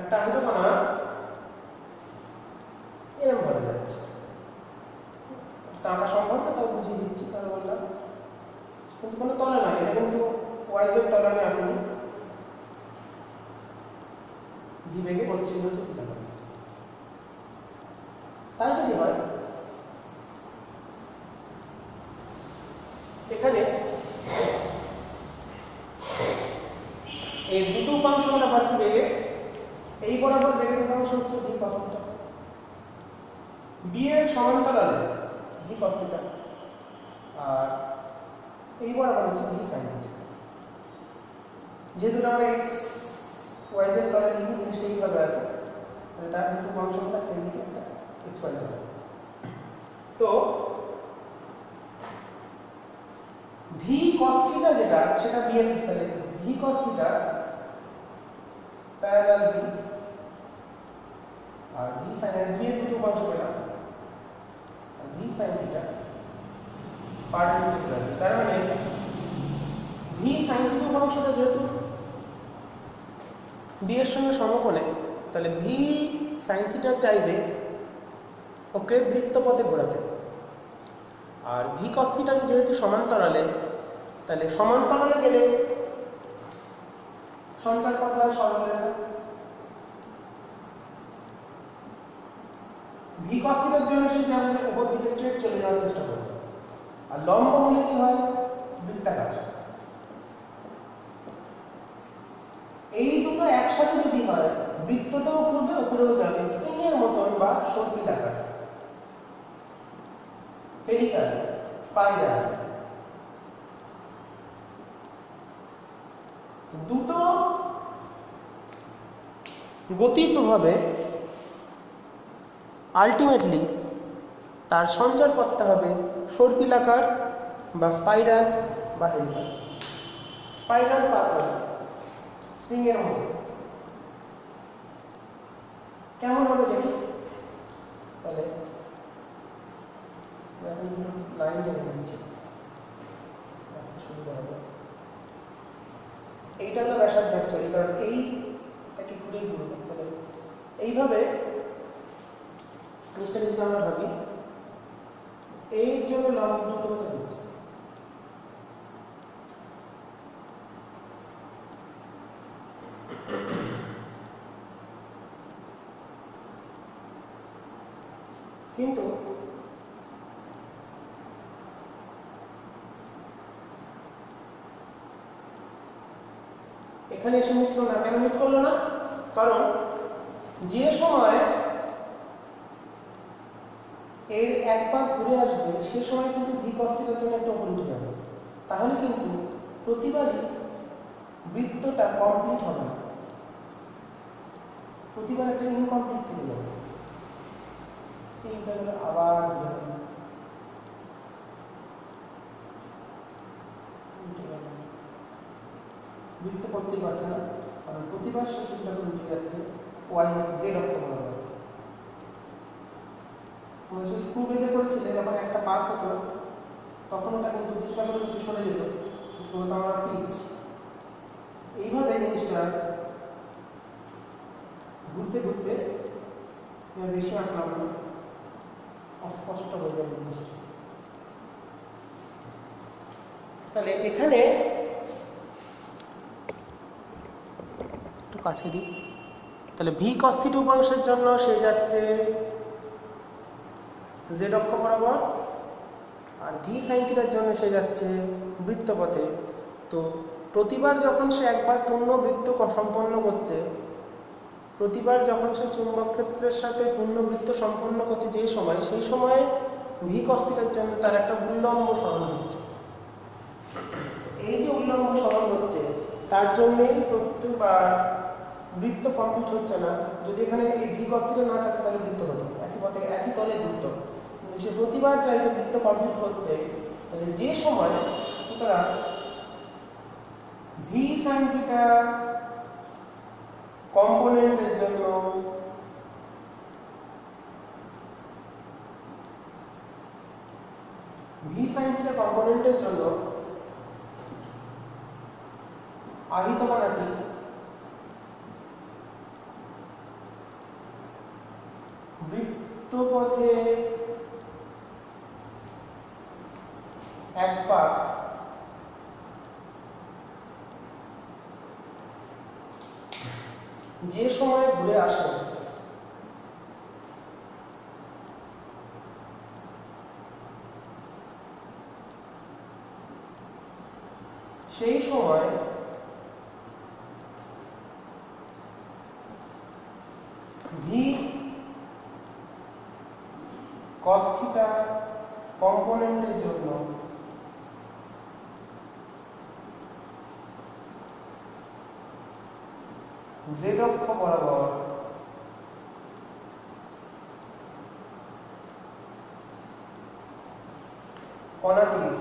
S1: একটা আহিত কণা এরকম ভাবে যাচ্ছে, তা আঁকা সম্ভব না, তাও বুঝিয়ে দিচ্ছি। তাহলে বললাম কিন্তু কোনো তলে নয়, এটা কিন্তু yz তলে আমি আঁকিনি, v বেগে গতিশীল হচ্ছে থিটা কোণ। তাই যদি হয় এখানে এই দুটো উপাংশ আমরা পাচ্ছি বেগে, এই বরাবর বেগের উপাংশ হচ্ছে v cos θ, b এর সমান্তরালে v cos θ, আর এই বরাবর হচ্ছে v sin θ। যেহেতু আমরা x y z তলে লিখি, জিনিসটা এইভাবে আছে, মানে তার দুটো উপাংশটা এইদিকে একটা x y তলে। তো v cos θ যেটা, সেটা b এর তাহলে v cos θ প্যারালাল b, আর v sin b এর দুটো উপাংশ পেলাম, আর v sin θ পারপেন্ডিকুলার। তার মানে v sin θ উপাংশটা যেহেতু b এর সঙ্গে সমকোণে, তাহলে v sin θ চাইবে ওকে বৃত্তপথে ঘোরাতে, আর v cos θ যেহেতু সমান্তরালে, তাহলে সমান্তরালে গেলে সঞ্চার পথ হয় সরলরেখা। v cos θ এর জন্য সে জানে যে উপর দিকে স্ট্রেট চলে যাওয়ার চেষ্টা করবে, আর লম্ব হলে কি হয় বৃত্তাকার। এই দুটো একসাথে যদি হয়, বৃত্ততেও ঘুরবে, উপরেও যাবে, স্প্রিং এর মতন বা সর্পিলাকার, হেলিকাল, স্পাইরাল। দুটো গতির প্রভাবে আলটিমেটলি তার সঞ্চার পথটা হবে সর্পিলাকার বা স্পাইরাল বা হেলিকাল। স্পাইরাল পাথ হবে স্প্রিং এর মতো। কেমন হবে দেখি, তাহলে লাইন টেনে নিচ্ছি, সুবিধা হবে। এইটা হলো ব্যাসার্ধ অ্যাকচুয়ালি, কারণ এইটাকে ঘুরেই ঘুরবে। তাহলে এইভাবে জিনিসটাকে যদি আমরা ভাবি, এর জন্য লম্ব দুটো মতো হচ্ছে, কিন্তু এখানে এসে মিটলো না। কেন মিট করলো না? কারণ যে সময় এর এক পাক ঘুরে আসবে, সে সময় কিন্তু v cos θ এর জন্য একটা উপরে উঠে যাবে, তাহলে কিন্তু প্রতিবারই বৃত্তটা কমপ্লিট হবে না, প্রতিবার একটা ইনকমপ্লিট থেকে যাবে। এইটা হলো আবার বৃত্ত করতেই পারছে না, কারণ প্রতিবার সে চেষ্টা করে উঠে যাচ্ছে। ওয়াই জেড অক্ষ বরাবর। স্ক্রু গেজে করেছিলে যখন একটা পাক হতো তখন ওটা কিন্তু চেষ্টা করে একটু সরে যেত, বলতো আমরা পিচ। এইভাবে জিনিসটা ঘুরতে ঘুরতে বেশি আঁকলাম না, অস্পষ্ট হয়ে যাবে জিনিসটা। তাহলে এখানে একটু কাছে দিই। তাহলে ভি কস থিটা উপাংশের জন্য সে যাচ্ছে জেড অক্ষ বরাবর, আর ভি সাইন থিটার জন্য সে যাচ্ছে বৃত্তপথে। তো প্রতিবার যখন সে একবার পূর্ণ বৃত্ত সম্পন্ন করছে, প্রতিবার যখন সে চুম্বক ক্ষেত্রের সাথে পূর্ণ বৃত্ত সম্পন্ন করছে যে সময়, সেই সময়ে ভি কস থিটার জন্য তার একটা উল্লম্ব সরণ হচ্ছে। এই যে উল্লম্ব সরণ হচ্ছে তার জন্যই প্রত্যেকবার বৃত্ত কমপ্লিট হচ্ছে না। যদি এখানে এই ভি কস থিটা না থাকে তাহলে বৃত্ত হতো, একই পথে একই তলে বৃত্ত। কিন্তু সে প্রতিবার চাইছে বৃত্ত কমপ্লিট করতে, তাহলে যে সময়, সুতরাং ভি সাইন থিটা কম্পোনেন্টের জন্য ভি সাইন থিটা কম্পোনেন্টের জন্য আহিত কণাটি বৃত্তপথে এক পাক যে সময় ঘুরে আসে, সেই সময় ভি কস থিটা কম্পোনেন্টের জন্য জেড অক্ষ বরাবর কণাটির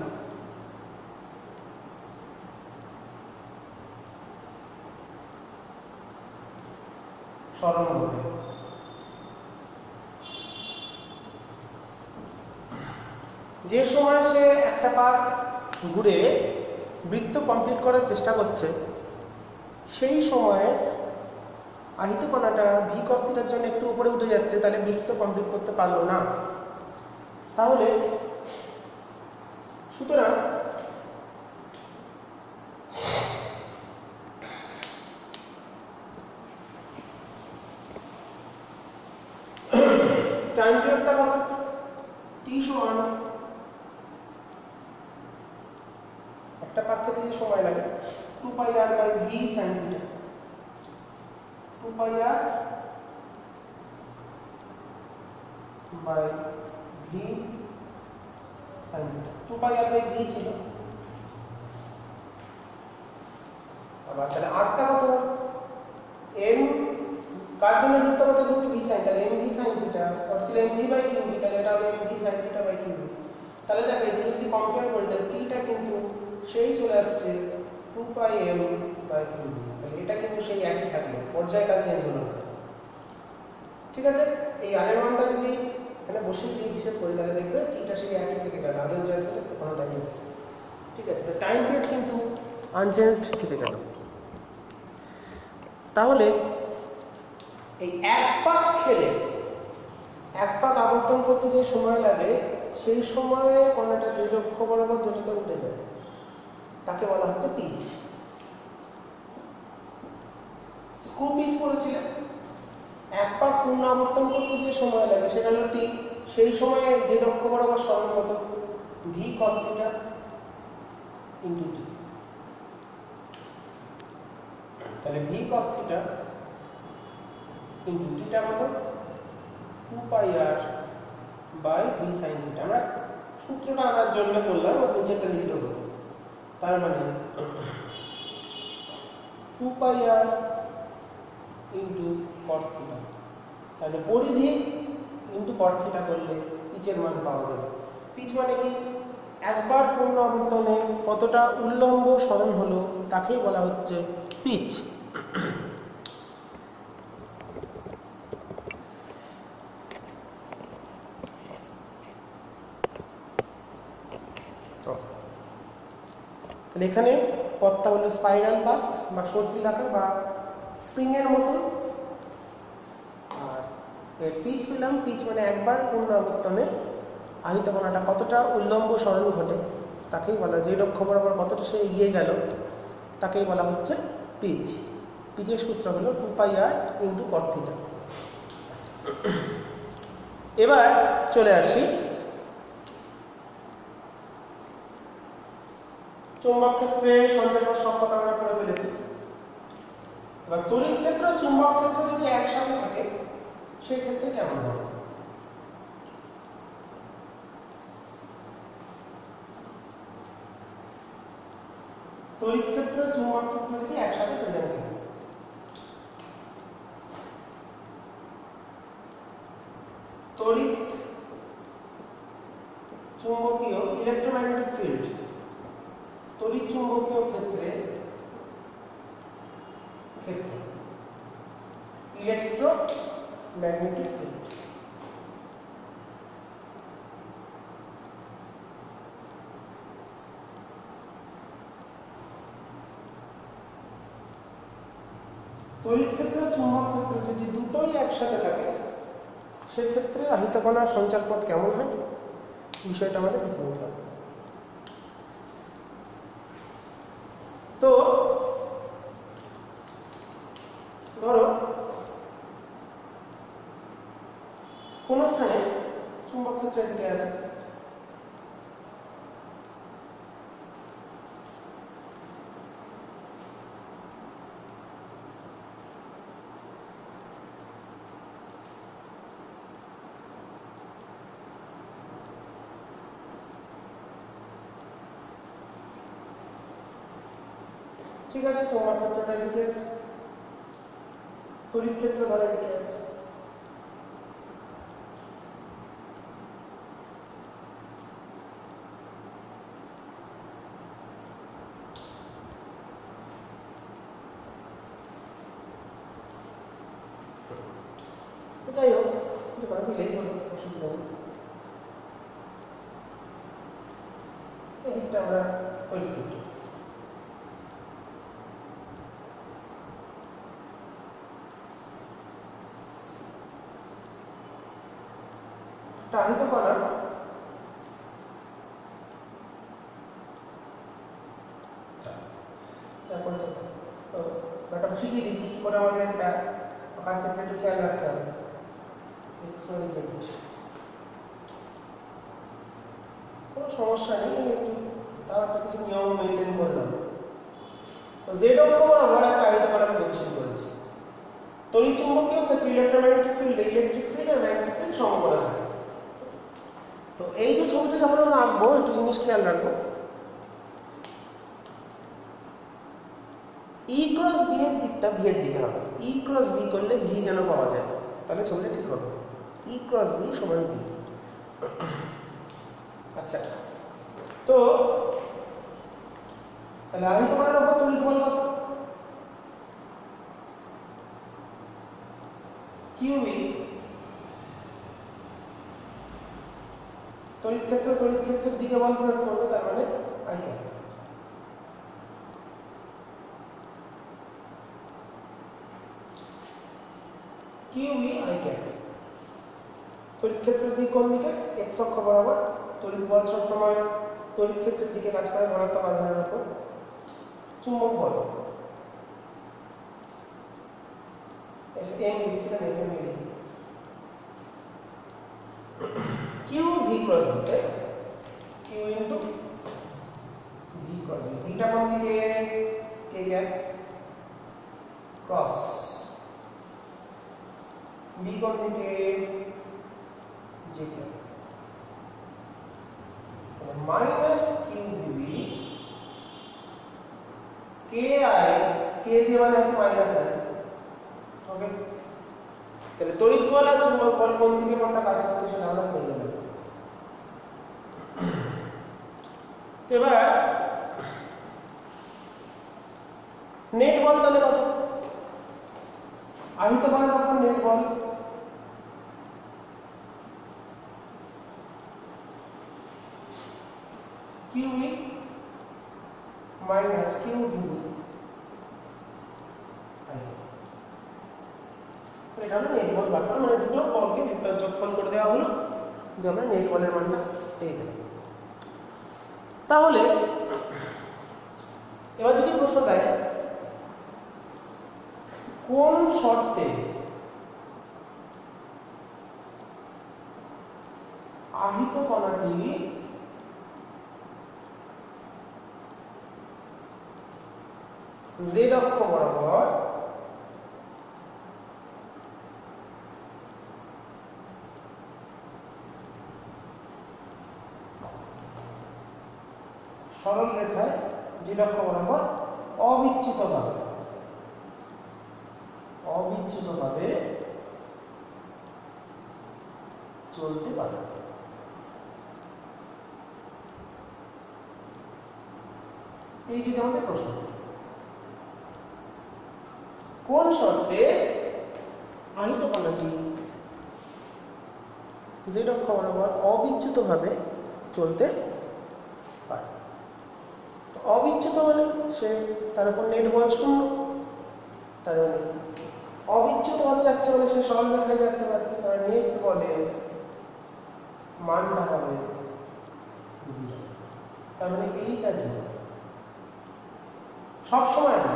S1: সরণ ঘটে। যে সময় সে একটা পাক ঘুরে বৃত্ত কমপ্লিট করার চেষ্টা করছে, সেই সময়ে আহিত কণাটা ভি কস থিটার জন্য একটু উপরে উঠে যাচ্ছে, তাহলে বৃত্ত কমপ্লিট করতে পারলো না। তাহলে সুতরাং টাইম পিরিয়ডটা কত? টি সমান একটা পাক খেতে যে সময় লাগে 2 pi R by V sine theta, 2 pi R by V sine theta, 2 pi R by V ছিল। আবার তাহলে আরটা কত? এম কার জন্য বৃত্তপথে হচ্ছে ভি সাইন, তাহলে এম ভি সাইন থিটা, আর ছিল M V by Q V, তাহলে এটা হবে M V sine theta by Q V. তাহলে দেখো এগুলো যদি কম্পেয়ার করি তাহলে টিটা কিন্তু সেই চলে আসছে 2 পাই এম বাই কিউ ভি, তাহলে এটা কিন্তু সেই একই থাকলো, পর্যায়কাল চেঞ্জ হলো না। ঠিক আছে, এই আর এর মানটা যদি এখানে বসে দিয়ে হিসাব করি তাহলে দেখবে টিটা সেই একই থেকে গেল, আগেও যা ছিল এখনো তাই আসছে। ঠিক আছে, টাইম পিরিয়ড কিন্তু আনচেঞ্জড থেকে গেল। তাহলে এই এক পাক খেলে এক পাক আবর্তন করতে যে সময় লাগে, সেই সময়ে কণাটা যে লক্ষ্য বরাবর যেটাতে উঠে যায় তাকে বলা হচ্ছে পিচ। স্ক্রু পিচ করেছিলেন, এক পাক পূর্ণ আবর্তন করতে যে সময় লাগে সেটা হলো টি, সেই সময়ে যে লক্ষ্য বরাবর সরণ কত? ভি কস থিটা ইনটু টি। তাহলে ভি কস থিটা ইনটু টিটা কত? 2 pi R by V sine theta. আমরা সূত্রটা আনার জন্য করলাম, আর নিচেরটা লিখতে হতো। তার মানে 2 পাই আর ইনটু কট থিটা, তাহলে পরিধি ইনটু কট থিটা করলে পিচের মান পাওয়া যাবে। পিচ মানে কি? একবার পূর্ণ আবর্তনে কতটা উল্লম্ব সরণ হলো তাকেই বলা হচ্ছে পিচ। তাহলে এখানে পথটা হলো স্পাইরাল পাথ বা সর্পিলাকার বা স্প্রিং এর মতো। আর পিচ পেলাম, পিচ মানে একবার পুনরাবর্তনে আহিত কণাটা কতটা উল্লম্ব সরণ ঘটে তাকেই বলা, যে লক্ষ্য বরাবর কতটা সে এগিয়ে গেল তাকেই বলা হচ্ছে পিচ। পিচের সূত্র হলো 2πr × cos θ। এবার চলে আসি চুম্বক ক্ষেত্রে সঞ্চারপথ সব কথা আমরা করে ফেলেছি। এবার তড়িৎ ক্ষেত্র চুম্বক ক্ষেত্র যদি একসাথে থাকে সেই ক্ষেত্রে কেমন হবে? তড়িৎ ক্ষেত্র চুম্বক ক্ষেত্র যদি একসাথে প্রেজেন্ট থাকে, তড়িৎ চুম্বকীয় ইলেকট্রোম্যাগনেটিক ফিল্ড, তড়িৎ চুম্বকীয় ক্ষেত্রে ইলেকট্রোম্যাগনেটিক ফিল্ড তড়িৎ ক্ষেত্র চুম্বক ক্ষেত্র যদি দুটোই একসাথে থাকে সেক্ষেত্রে আহিত কণার সঞ্চারপথ কেমন হয় বিষয়টা আমাদের দেখতে হবে। তো ধরো কোন স্থানে চুম্বক ক্ষেত্র এদিকে আছে, ঠিক আছে, চুম্বক ক্ষেত্রটা এদিকে আছে, তড়িৎ ক্ষেত্র ধরে এদিকে আছে। যাই হোক, যে কোনো দিলেই হলো, অসুবিধা নেই। এদিকটা আমরা তড়িৎ ক্ষেত্র, আহিত কণা তো ব্যাপারটা শিখিয়ে দিচ্ছি কি করে আমাদের একটা আঁকার ক্ষেত্রে একটু খেয়াল রাখতে হবে। কোনো সমস্যা নেই, একটু তাও একটা কিছু নিয়ম মেনটেন করলাম। তো জেড অক্ষ বরাবর একটা আহিত কণাকে গতিশীল করেছি। তড়িৎ চুম্বকীয় ক্ষেত্রে ইলেকট্রোম্যাগনেটিক ফিল্ড, ইলেকট্রিক ফিল্ড আর ম্যাগনেটিক ফিল্ড সমকোণে থাকে। তো এই যে ছবিটা যখন আমরা আঁকবো একটু জিনিস খেয়াল রাখবো, ই ক্রস বি এর দিকটা ভি এর দিকে হবে। ই ক্রস বি করলে ভি যেন পাওয়া যায়, তাহলে ছবিটা ঠিক হবে। ই ক্রস বি সমান ভি। আচ্ছা, তো তাহলে আমি তোমার উপর তড়িৎ বল কত? কিউবি। তড়িৎ ক্ষেত্রের দিকে বল প্রয়োগ করবে, তার মানে I cap. QB I cap. তড়িৎ ক্ষেত্রের দিক কোন দিকে? এক্স অক্ষ বরাবর। তড়িৎ বল সবসময় তড়িৎ ক্ষেত্রের দিকে কাজ করে ধনাত্মক আধানের উপর। চুম্বক বল এম লিখছিলাম, এম লিখি Q V cross V, Q into V cross V. ভিটা কোন দিকে? K cap cross. বি কোন দিকে? J cap. Minus Q V K I, কে যে মানে হচ্ছে মাইনাস আই। ওকে, তাহলে তড়িৎ বল আর চুম্বক বল কোন দিকে কোনটা কাজ করছে সেটা আমরা পেয়ে গেলাম। এবার নেট বল তাহলে কত? আহিত কণার উপর নেট বল QE মাইনাস QVB, এটা হলো নেট বল বার করা, মানে দুটো বলকে ভেক্টর যোগফল করে দেওয়া হলো, দিয়ে আমরা নেট বলের মানটা পেয়ে গেলাম। তাহলে এবার যদি প্রশ্ন দেয় কোন শর্তে আহিত কণাটি z অক্ষ বরাবর সরল রেখায় z অক্ষ বরাবর অবিচ্যুতভাবে চলতে পারে। এই যদি আমাদের প্রশ্ন, কোন শর্তে আহিত কণাটি z অক্ষ বরাবর অবিচ্যুতভাবে চলতে পারে। তো অবিচ্যুত মানে সে তার উপর নেট বল শূন্য, তার মানে অবিচ্যুতভাবে যাচ্ছে মানে সে সরল রেখায় যাচ্ছে পারছে, তার নেট বলে মানটা হবে 0, তার মানে এইটা 0 সবসময় না,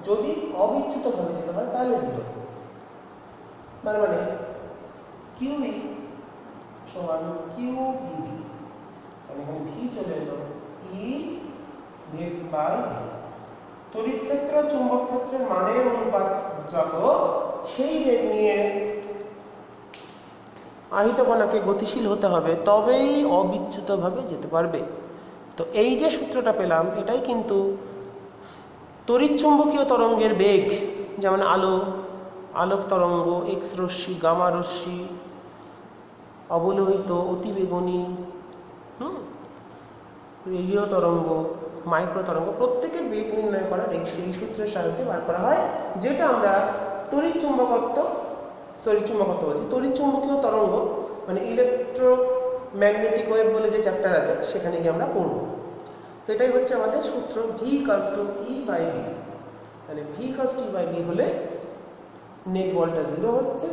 S1: যদি অবিচ্যুতভাবে যেতে হয় তাহলে 0। তার মানে QE সমান QVB, মানে এখানে V চলে এলো E বাই V। তড়িৎ ক্ষেত্র চুম্বক ক্ষেত্রের মানের অনুপাত যত, সেই বেগ নিয়ে আহিত কণাকে গতিশীল হতে হবে, তবেই অবিচ্যুতভাবে যেতে পারবে। তো এই যে সূত্রটা পেলাম, এটাই কিন্তু তড়িৎ চুম্বকীয় তরঙ্গের বেগ, যেমন আলোক তরঙ্গ, এক্স রশ্মি, গামা রশ্মি, অবলোহিত, অতিবেগুনি, রেডিও তরঙ্গ, মাইক্রো তরঙ্গ, প্রত্যেকের বেগ নির্ণয় করার সেই সূত্রের সাহায্যে বার করা হয়, যেটা আমরা তড়িৎ চুম্বকীয় তরঙ্গ মানে ইলেকট্রোম্যাগনেটিক ওয়েভ বলে যে চ্যাপ্টার আছে, সেখানে গিয়ে আমরা পড়ব। তো এটাই হচ্ছে আমাদের সূত্র, V = E/V। তাহলে V = E/V হলে নেট বলটা 0 হচ্ছে,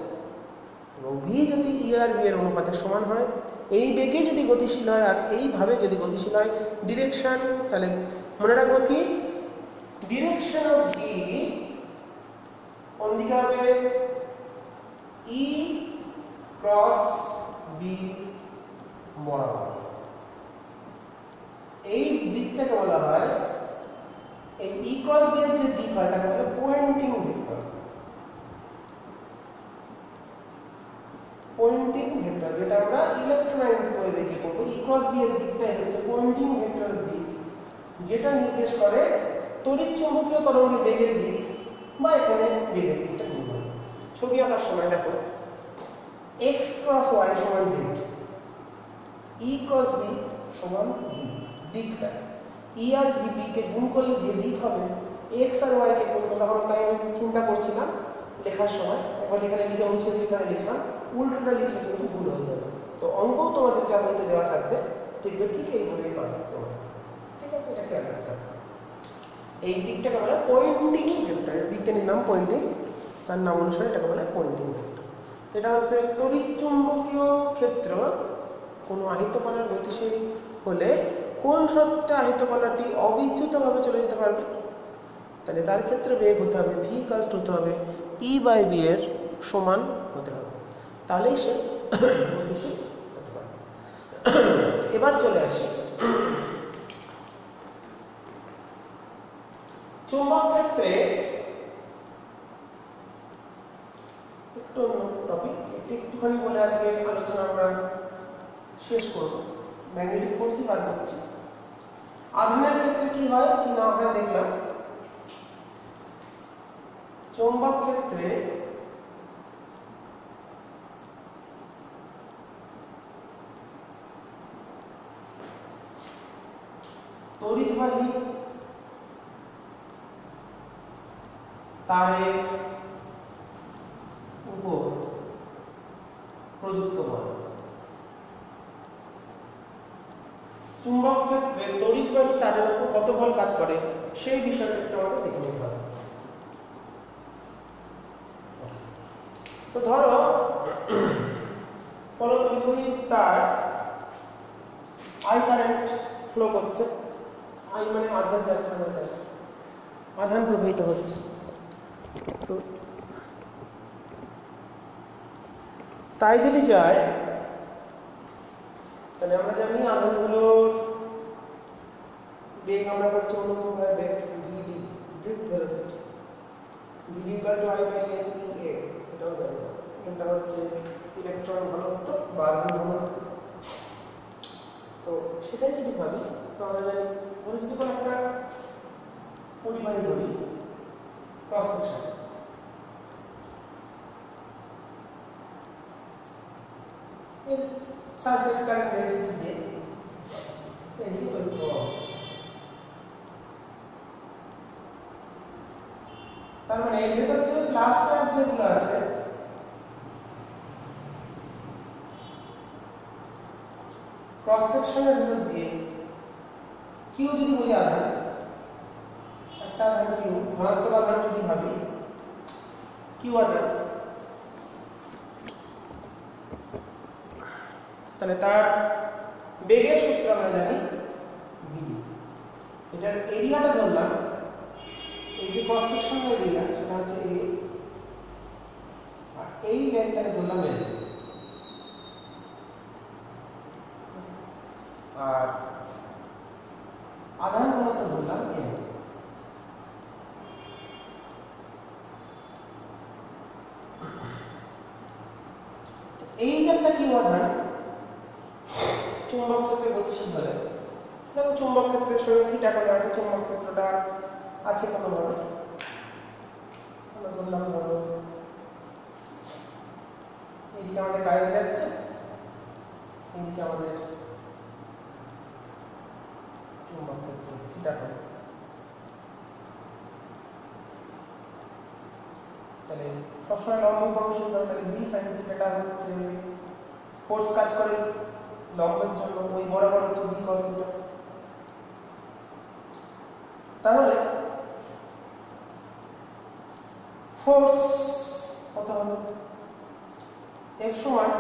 S1: এবং V যদি E আর V এর অনুপাতের সমান হয়, এই বেগে যদি গতিশীল হয় আর এইভাবে যদি গতিশীল হয়, ডিরেকশন, তাহলে মনে রাখবো কি ডিরেকশন অফ V কোন দিকে হবে, E ক্রস B বরাবর। এই দিকটাকে বলা হয়, এই E ক্রস B এর যে দিক হয় তাকে বলে পয়েন্টিং ভেক্টর। পয়েন্টিং ভেক্টর যেটা আমরা ইলেকট্রোম্যাগনেটিক ওয়েভে কি করব, E ক্রস B এর দিকটাই হচ্ছে পয়েন্টিং ভেক্টরের দিক, যেটা নির্দেশ করে তড়িৎ চুম্বকীয় তরঙ্গের বেগের দিক, বা এখানে বেগের দিকটা নির্ণয়। ছবি আঁকার সময় দেখো x ক্রস y সমান z, E ক্রস B সমান V, দিকটা E আর VB কে গুণ করলে যে দিক হবে, x আর y কে গুণ করলে, তখন তাই আমি চিন্তা করছিলাম লেখার সময়, একবার এখানে লিখে মুছে দিয়ে এখানে লিখলাম, উল্টোটা লিখলে কিন্তু ভুল হয়ে যাবে। তো অঙ্কও তোমাদের যা বইতে দেওয়া থাকবে দেখবে ঠিক এইভাবেই পাবে তোমরা, ঠিক আছে? এটা খেয়াল রাখতে হবে। এই দিকটাকে বলে পয়েন্টিং ভেক্টর, বিজ্ঞানীর নাম পয়েন্টিং, তার নাম অনুসারে এটাকে বলে পয়েন্টিং ভেক্টর। এটা হচ্ছে তড়িৎ চুম্বকীয় ক্ষেত্র কোনো আহিত কণার গতিশীল হলে কোন শর্তে আহিত কণাটি অবিচ্যুতভাবে চলে যেতে পারবে, তাহলে তার ক্ষেত্রে বেগ হতে হবে V = হতে হবে E/V এর সমান হতে হবে, তাহলেই সে গতিশীল হতে পারবে। এবার চলে আসি চুম্বক ক্ষেত্রে, একটু টপিক একটুখানি বলে আজকে আলোচনা আমরা শেষ করব। ম্যাগনেটিক ফোর্সই বার করছি। আধানের ক্ষেত্রে কি হয় কি না হয় দেখলাম। চৌম্বক ক্ষেত্রে তড়িৎবাহী তারের উপর প্রযুক্ত বল চুম্বক ক্ষেত্রে তড়িৎবাহী তারের উপর কত বল কাজ করে সেই বিষয়টা একটু আমাদের দেখে নিতে হবে। তো ধরো কোনো তড়িৎবাহী তার আই কারেন্ট ফ্লো করছে, আই মানে আধান যাচ্ছে, আমরা জানি আধান প্রবাহিত হচ্ছে। তো তাই যদি যায় তাহলে আমরা জানি আধানগুলোর বেগ আমরা করছি অনুভবের বেগ VD, drift velocity, VD equal to I by N E A, এটাও জানি। এটা হচ্ছে ইলেকট্রন ঘনত্ব বা আধান ঘনত্ব। তো সেটাই যদি ভাবি তো আমরা জানি ধরি যদি কোনো একটা পরিবাহী ধরি ক্রস সেকশন, এর সারফেস কারেন্ট ডেন্সিটি যে এদিকে তড়িৎ প্রবাহ হচ্ছে। তার মানে এর ভেতর যে প্লাস চার্জ যেগুলো আছে ক্রস সেকশনের ভিতর দিয়ে কিউ যদি বলি আধান, একটা আধান কিউ ধনাত্মক আধান যদি ভাবি কিউ আধান, তাহলে তার বেগের সূত্র আমরা জানি ভিডি। এটার এরিয়াটা ধরলাম, এই যে ক্রস সেকশনের এরিয়া সেটা হচ্ছে এ, আর এই লেন্থটাকে ধরলাম এল, আর আধান ঘনত্ব ধরলাম এন। এই যে একটা কিউ আধান চুম্বক ক্ষেত্রে গতিশীল হলে, দেখো চুম্বক ক্ষেত্রের সঙ্গে থিটা কোণ আছে, চুম্বক ক্ষেত্রটা আছে কোনোভাবে, আমরা ধরলাম ধরো এইদিকে আমাদের কারেন্ট যাচ্ছে, এইদিকে আমাদের চুম্বক ক্ষেত্র থিটা কোণ। তাহলে সবসময় লম্ব প্রসারিত হবে, তাহলে বি সাইন থিটাটা হচ্ছে ফোর্স কাজ করে লম্বের জন্য, ওই বরাবর হচ্ছে বি কস থিটা। তাহলে ফোর্স কত হবে, এফ সমান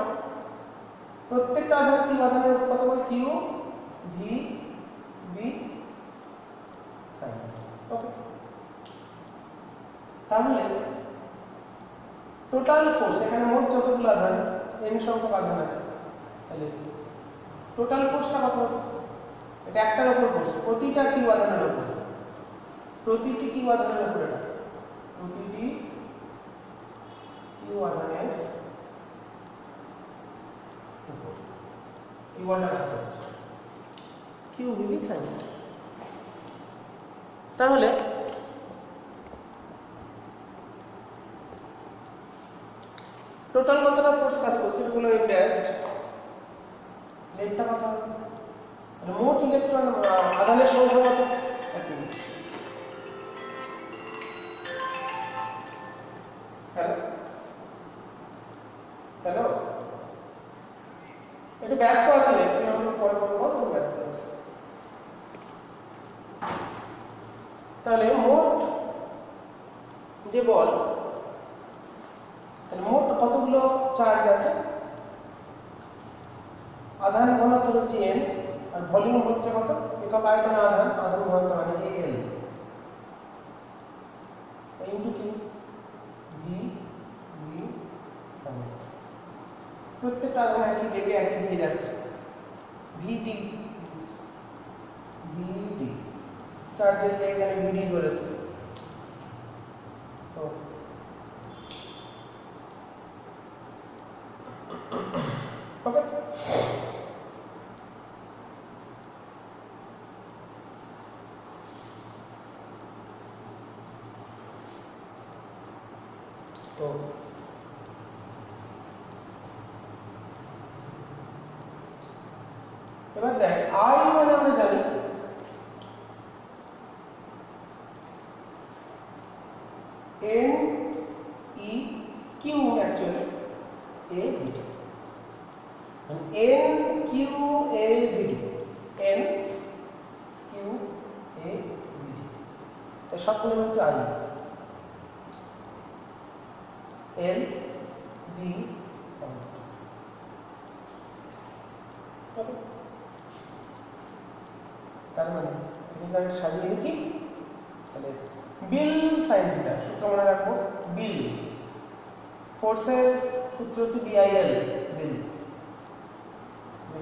S1: প্রত্যেকটা আধান কিউ আধানের কত বল Q V B sine theta. Okay, তাহলে টোটাল ফোর্স, এখানে মোট যতগুলো আধান n সংখ্যক আধান আছে, তাহলে টোটাল ফোর্সটা কত হচ্ছে, এটা একটার উপর ফোর্স, প্রতিটা কিউ আধানের উপর, প্রতিটি কিউ আধানের উপর, এটা প্রতিটি কিউ আধানের উপর এই বলটা কাজ করছে কিউ ভিবি সাইন থিটা। তাহলে টোটাল কতটা ফোর্স কাজ করছে, এগুলো এম ড্যাশ, লেটটা কত হবে, মোট ইলেকট্রন আধানের সংখ্যা কত, হ্যালো হ্যালো, একটু ব্যস্ত আছে, তুমি আমাকে পরে বলবো, তুমি ব্যস্ত আছে। তাহলে মোট যে বল, তাহলে মোট কতগুলো চার্জ আছে, আধান ঘনত্ব হচ্ছে n আর ভলিউম হচ্ছে কত, একক আয়তন আধান, আধান ঘনত্ব মানে al into Q V V sine theta. প্রত্যেকটা আধান একই বেগে একই দিকে যাচ্ছে, ভিডি ভিডি চার্জের বেগ এখানে ভিডি ধরেছে। তো ওকে, তো এবার দেখ আই মানে আমরা জানি এন ই কিউ, অ্যাকচুয়ালি এ ভিডি, এন কিউ এ ভিডি, এন তাই সব মিলে হচ্ছে আই, এল বি সাইন। ওকে, তার মানে এটা আমি সাজিয়ে লিখি। তাহলে বিল সাইন থিটা সূত্র মনে রাখবো, বিল ফোর্সের সূত্র হচ্ছে বিআইএল, বিল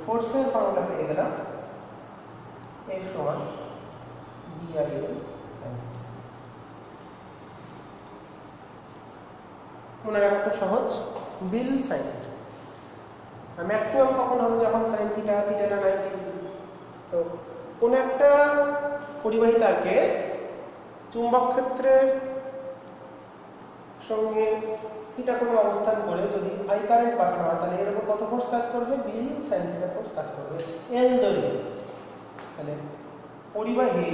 S1: ফোর্সের ফর্মুলা পেয়ে গেলাম এফ সমান বিআইএল সাইন। মনে রাখা খুব সহজ, বিল সাইন থিটা। আর ম্যাক্সিমাম কখন হবে, যখন সাইন থিটা থিটাটা 90 ডিগ্রি। তো কোন একটা পরিবাহী তারকে চুম্বক ক্ষেত্রের সঙ্গে থিটা কোণে অবস্থান করে যদি আই কারেন্ট পাঠানো হয়, তাহলে এর উপর কত ফোর্স কাজ করবে, বিল সাইন থিটা ফোর্স কাজ করবে এল দৈর্ঘ্যে। তাহলে পরিবাহী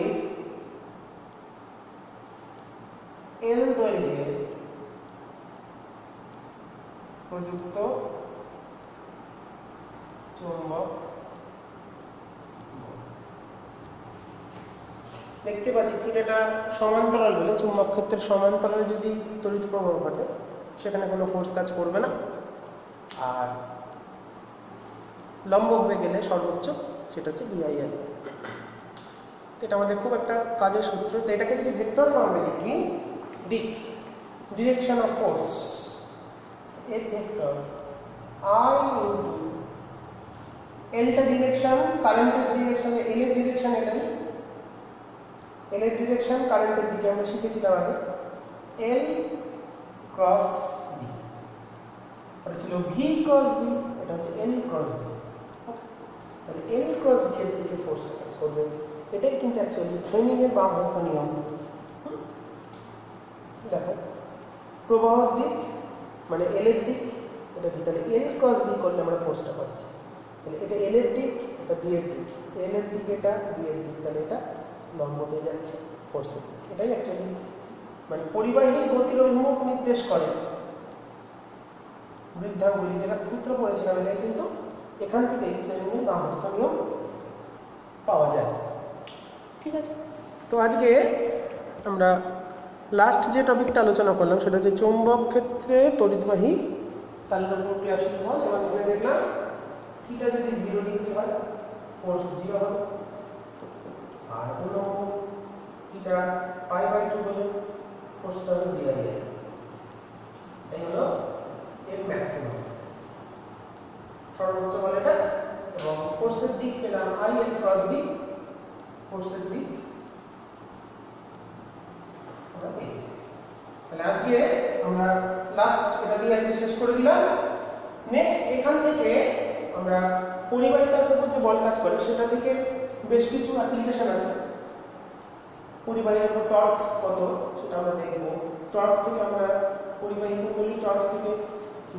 S1: এল দৈর্ঘ্যে প্রযুক্ত চুম্বক, দেখতে পাচ্ছি থিটাটা সমান্তরাল বলে, চুম্বক ক্ষেত্রের সমান্তরালে যদি তড়িৎ প্রবাহ ঘটে সেখানে কোনো ফোর্স কাজ করবে না। আর লম্ব হয়ে গেলে সর্বোচ্চ সেটা হচ্ছে বিআইএল। এটা আমাদের খুব একটা কাজের সূত্র। তো এটাকে যদি ভেক্টর ফর্মে লিখি, দিক, direction of force, A vector I into এলটা ডিরেকশন, কারেন্টের ডিরেকশন, এল এর ডিরেকশন এটাই, এল এর ডিরেকশন কারেন্টের দিকে আমরা শিখেছিলাম আগে, এল ক্রস বি, এটা ছিল ভি ক্রস বি, এটা হচ্ছে এল ক্রস বি। তাহলে এল ক্রস বি এর দিকে ফোর্স কাজ করবে। এটাই কিন্তু অ্যাকচুয়ালি ফ্লেমিং এর বাম হস্ত নিয়ম। দেখো প্রবাহের দিক মানে এল এর দিক, এটা বি, তাহলে এল ক্রস বি করলে আমরা ফোর্সটা পাচ্ছি। তাহলে এটা এল এর দিক, এটা বি এর দিক, এল এর দিক এটা, বি এর দিক, তাহলে এটা লম্ব হয়ে যাচ্ছে ফোর্সের দিক। এটাই অ্যাকচুয়ালি মানে পরিবাহীর গতির অভিমুখ নির্দেশ করে বৃদ্ধাঙ্গুলি, যেটা সূত্র পড়েছিলাম, এটাই কিন্তু এখান থেকে ফ্লেমিংয়ের বাম হস্ত নিয়ম পাওয়া যায়। ঠিক আছে, তো আজকে আমরা লাস্ট যে টপিকটা আলোচনা করলাম সেটা হচ্ছে চৌম্বক ক্ষেত্রে তড়িৎবাহী তারের উপর ক্রিয়াশীল বল। এবং এখানে দেখলাম থিটা যদি 0 ডিগ্রি হয় ফোর্স 0 হবে, আর থিটা π/2 হলে ফোর্সটা হবে বিআইএল। এই হলো এর ম্যাক্সিমাম, সর্বোচ্চ বল এটা। এবং ফোর্সের দিক পেলাম আই এল ক্রস বি, ফোর্সের দিক। তাহলে আজকে আমরা লাস্ট এটা দিয়ে আজকে শেষ করে দিলাম। নেক্সট এখান থেকে আমরা পরিবাহী তারের উপর যে বল কাজ করে সেটা থেকে বেশ কিছু অ্যাপ্লিকেশন আছে। পরিবাহীর উপর টর্ক কত সেটা আমরা দেখব। টর্ক থেকে আমরা পরিবাহী কুণ্ডলী টর্ক থেকে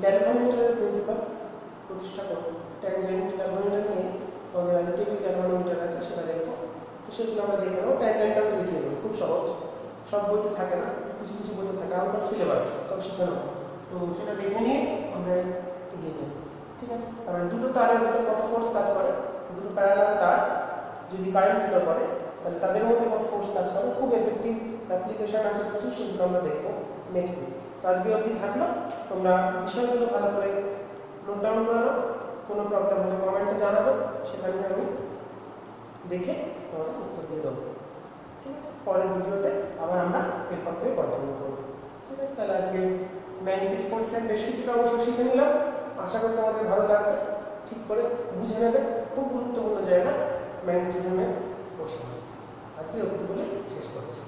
S1: গ্যালভানোমিটারের প্রিন্সিপাল প্রতিষ্ঠা করব। ট্যানজেন্ট গ্যালভানোমিটার নেই, তোমাদের অ্যাডিটিভ গ্যালভানোমিটার আছে, সেটা দেখব। তো সেগুলো আমরা দেখে নেব। ট্যানজেন্টটাও লিখিয়ে দেবো, খুব সহজ, সব বইতে থাকে না, কিছু কিছু বইতে থাকে, আউট সিলেবাস সব শেখানো। তো সেটা দেখে নিয়ে আমরা এগিয়ে যাবো। ঠিক আছে, তাহলে দুটো তারের ভিতরে কত ফোর্স কাজ করে, দুটো প্যারালাল তার যদি কারেন্ট ফ্লো করে তাহলে তাদের মধ্যে কত ফোর্স কাজ করে, খুব এফেক্টিভ অ্যাপ্লিকেশন আছে কিছু, সেগুলো আমরা দেখবো নেক্সট দিন। তো আজকে অবধি থাকলো, তোমরা বিষয়গুলো ভালো করে নোট ডাউন করে নাও। কোনো প্রবলেম হলে কমেন্টে জানাবে, সেখানে আমি দেখে তোমাদের উত্তর দিয়ে দেবো। ঠিক আছে, পরের ভিডিওতে আবার আমরা এরপর থেকে কন্টিনিউ করবো। ঠিক আছে, তাহলে আজকে ম্যাগনেটিক ফোর্সের বেশ কিছুটা অংশ শিখে নিলাম। আশা করি তোমাদের ভালো লাগবে, ঠিক করে বুঝে নেবে। খুব গুরুত্বপূর্ণ জায়গা ম্যাগনেটিজমের প্রশ্ন। আজকে অবধি বলে শেষ করছি।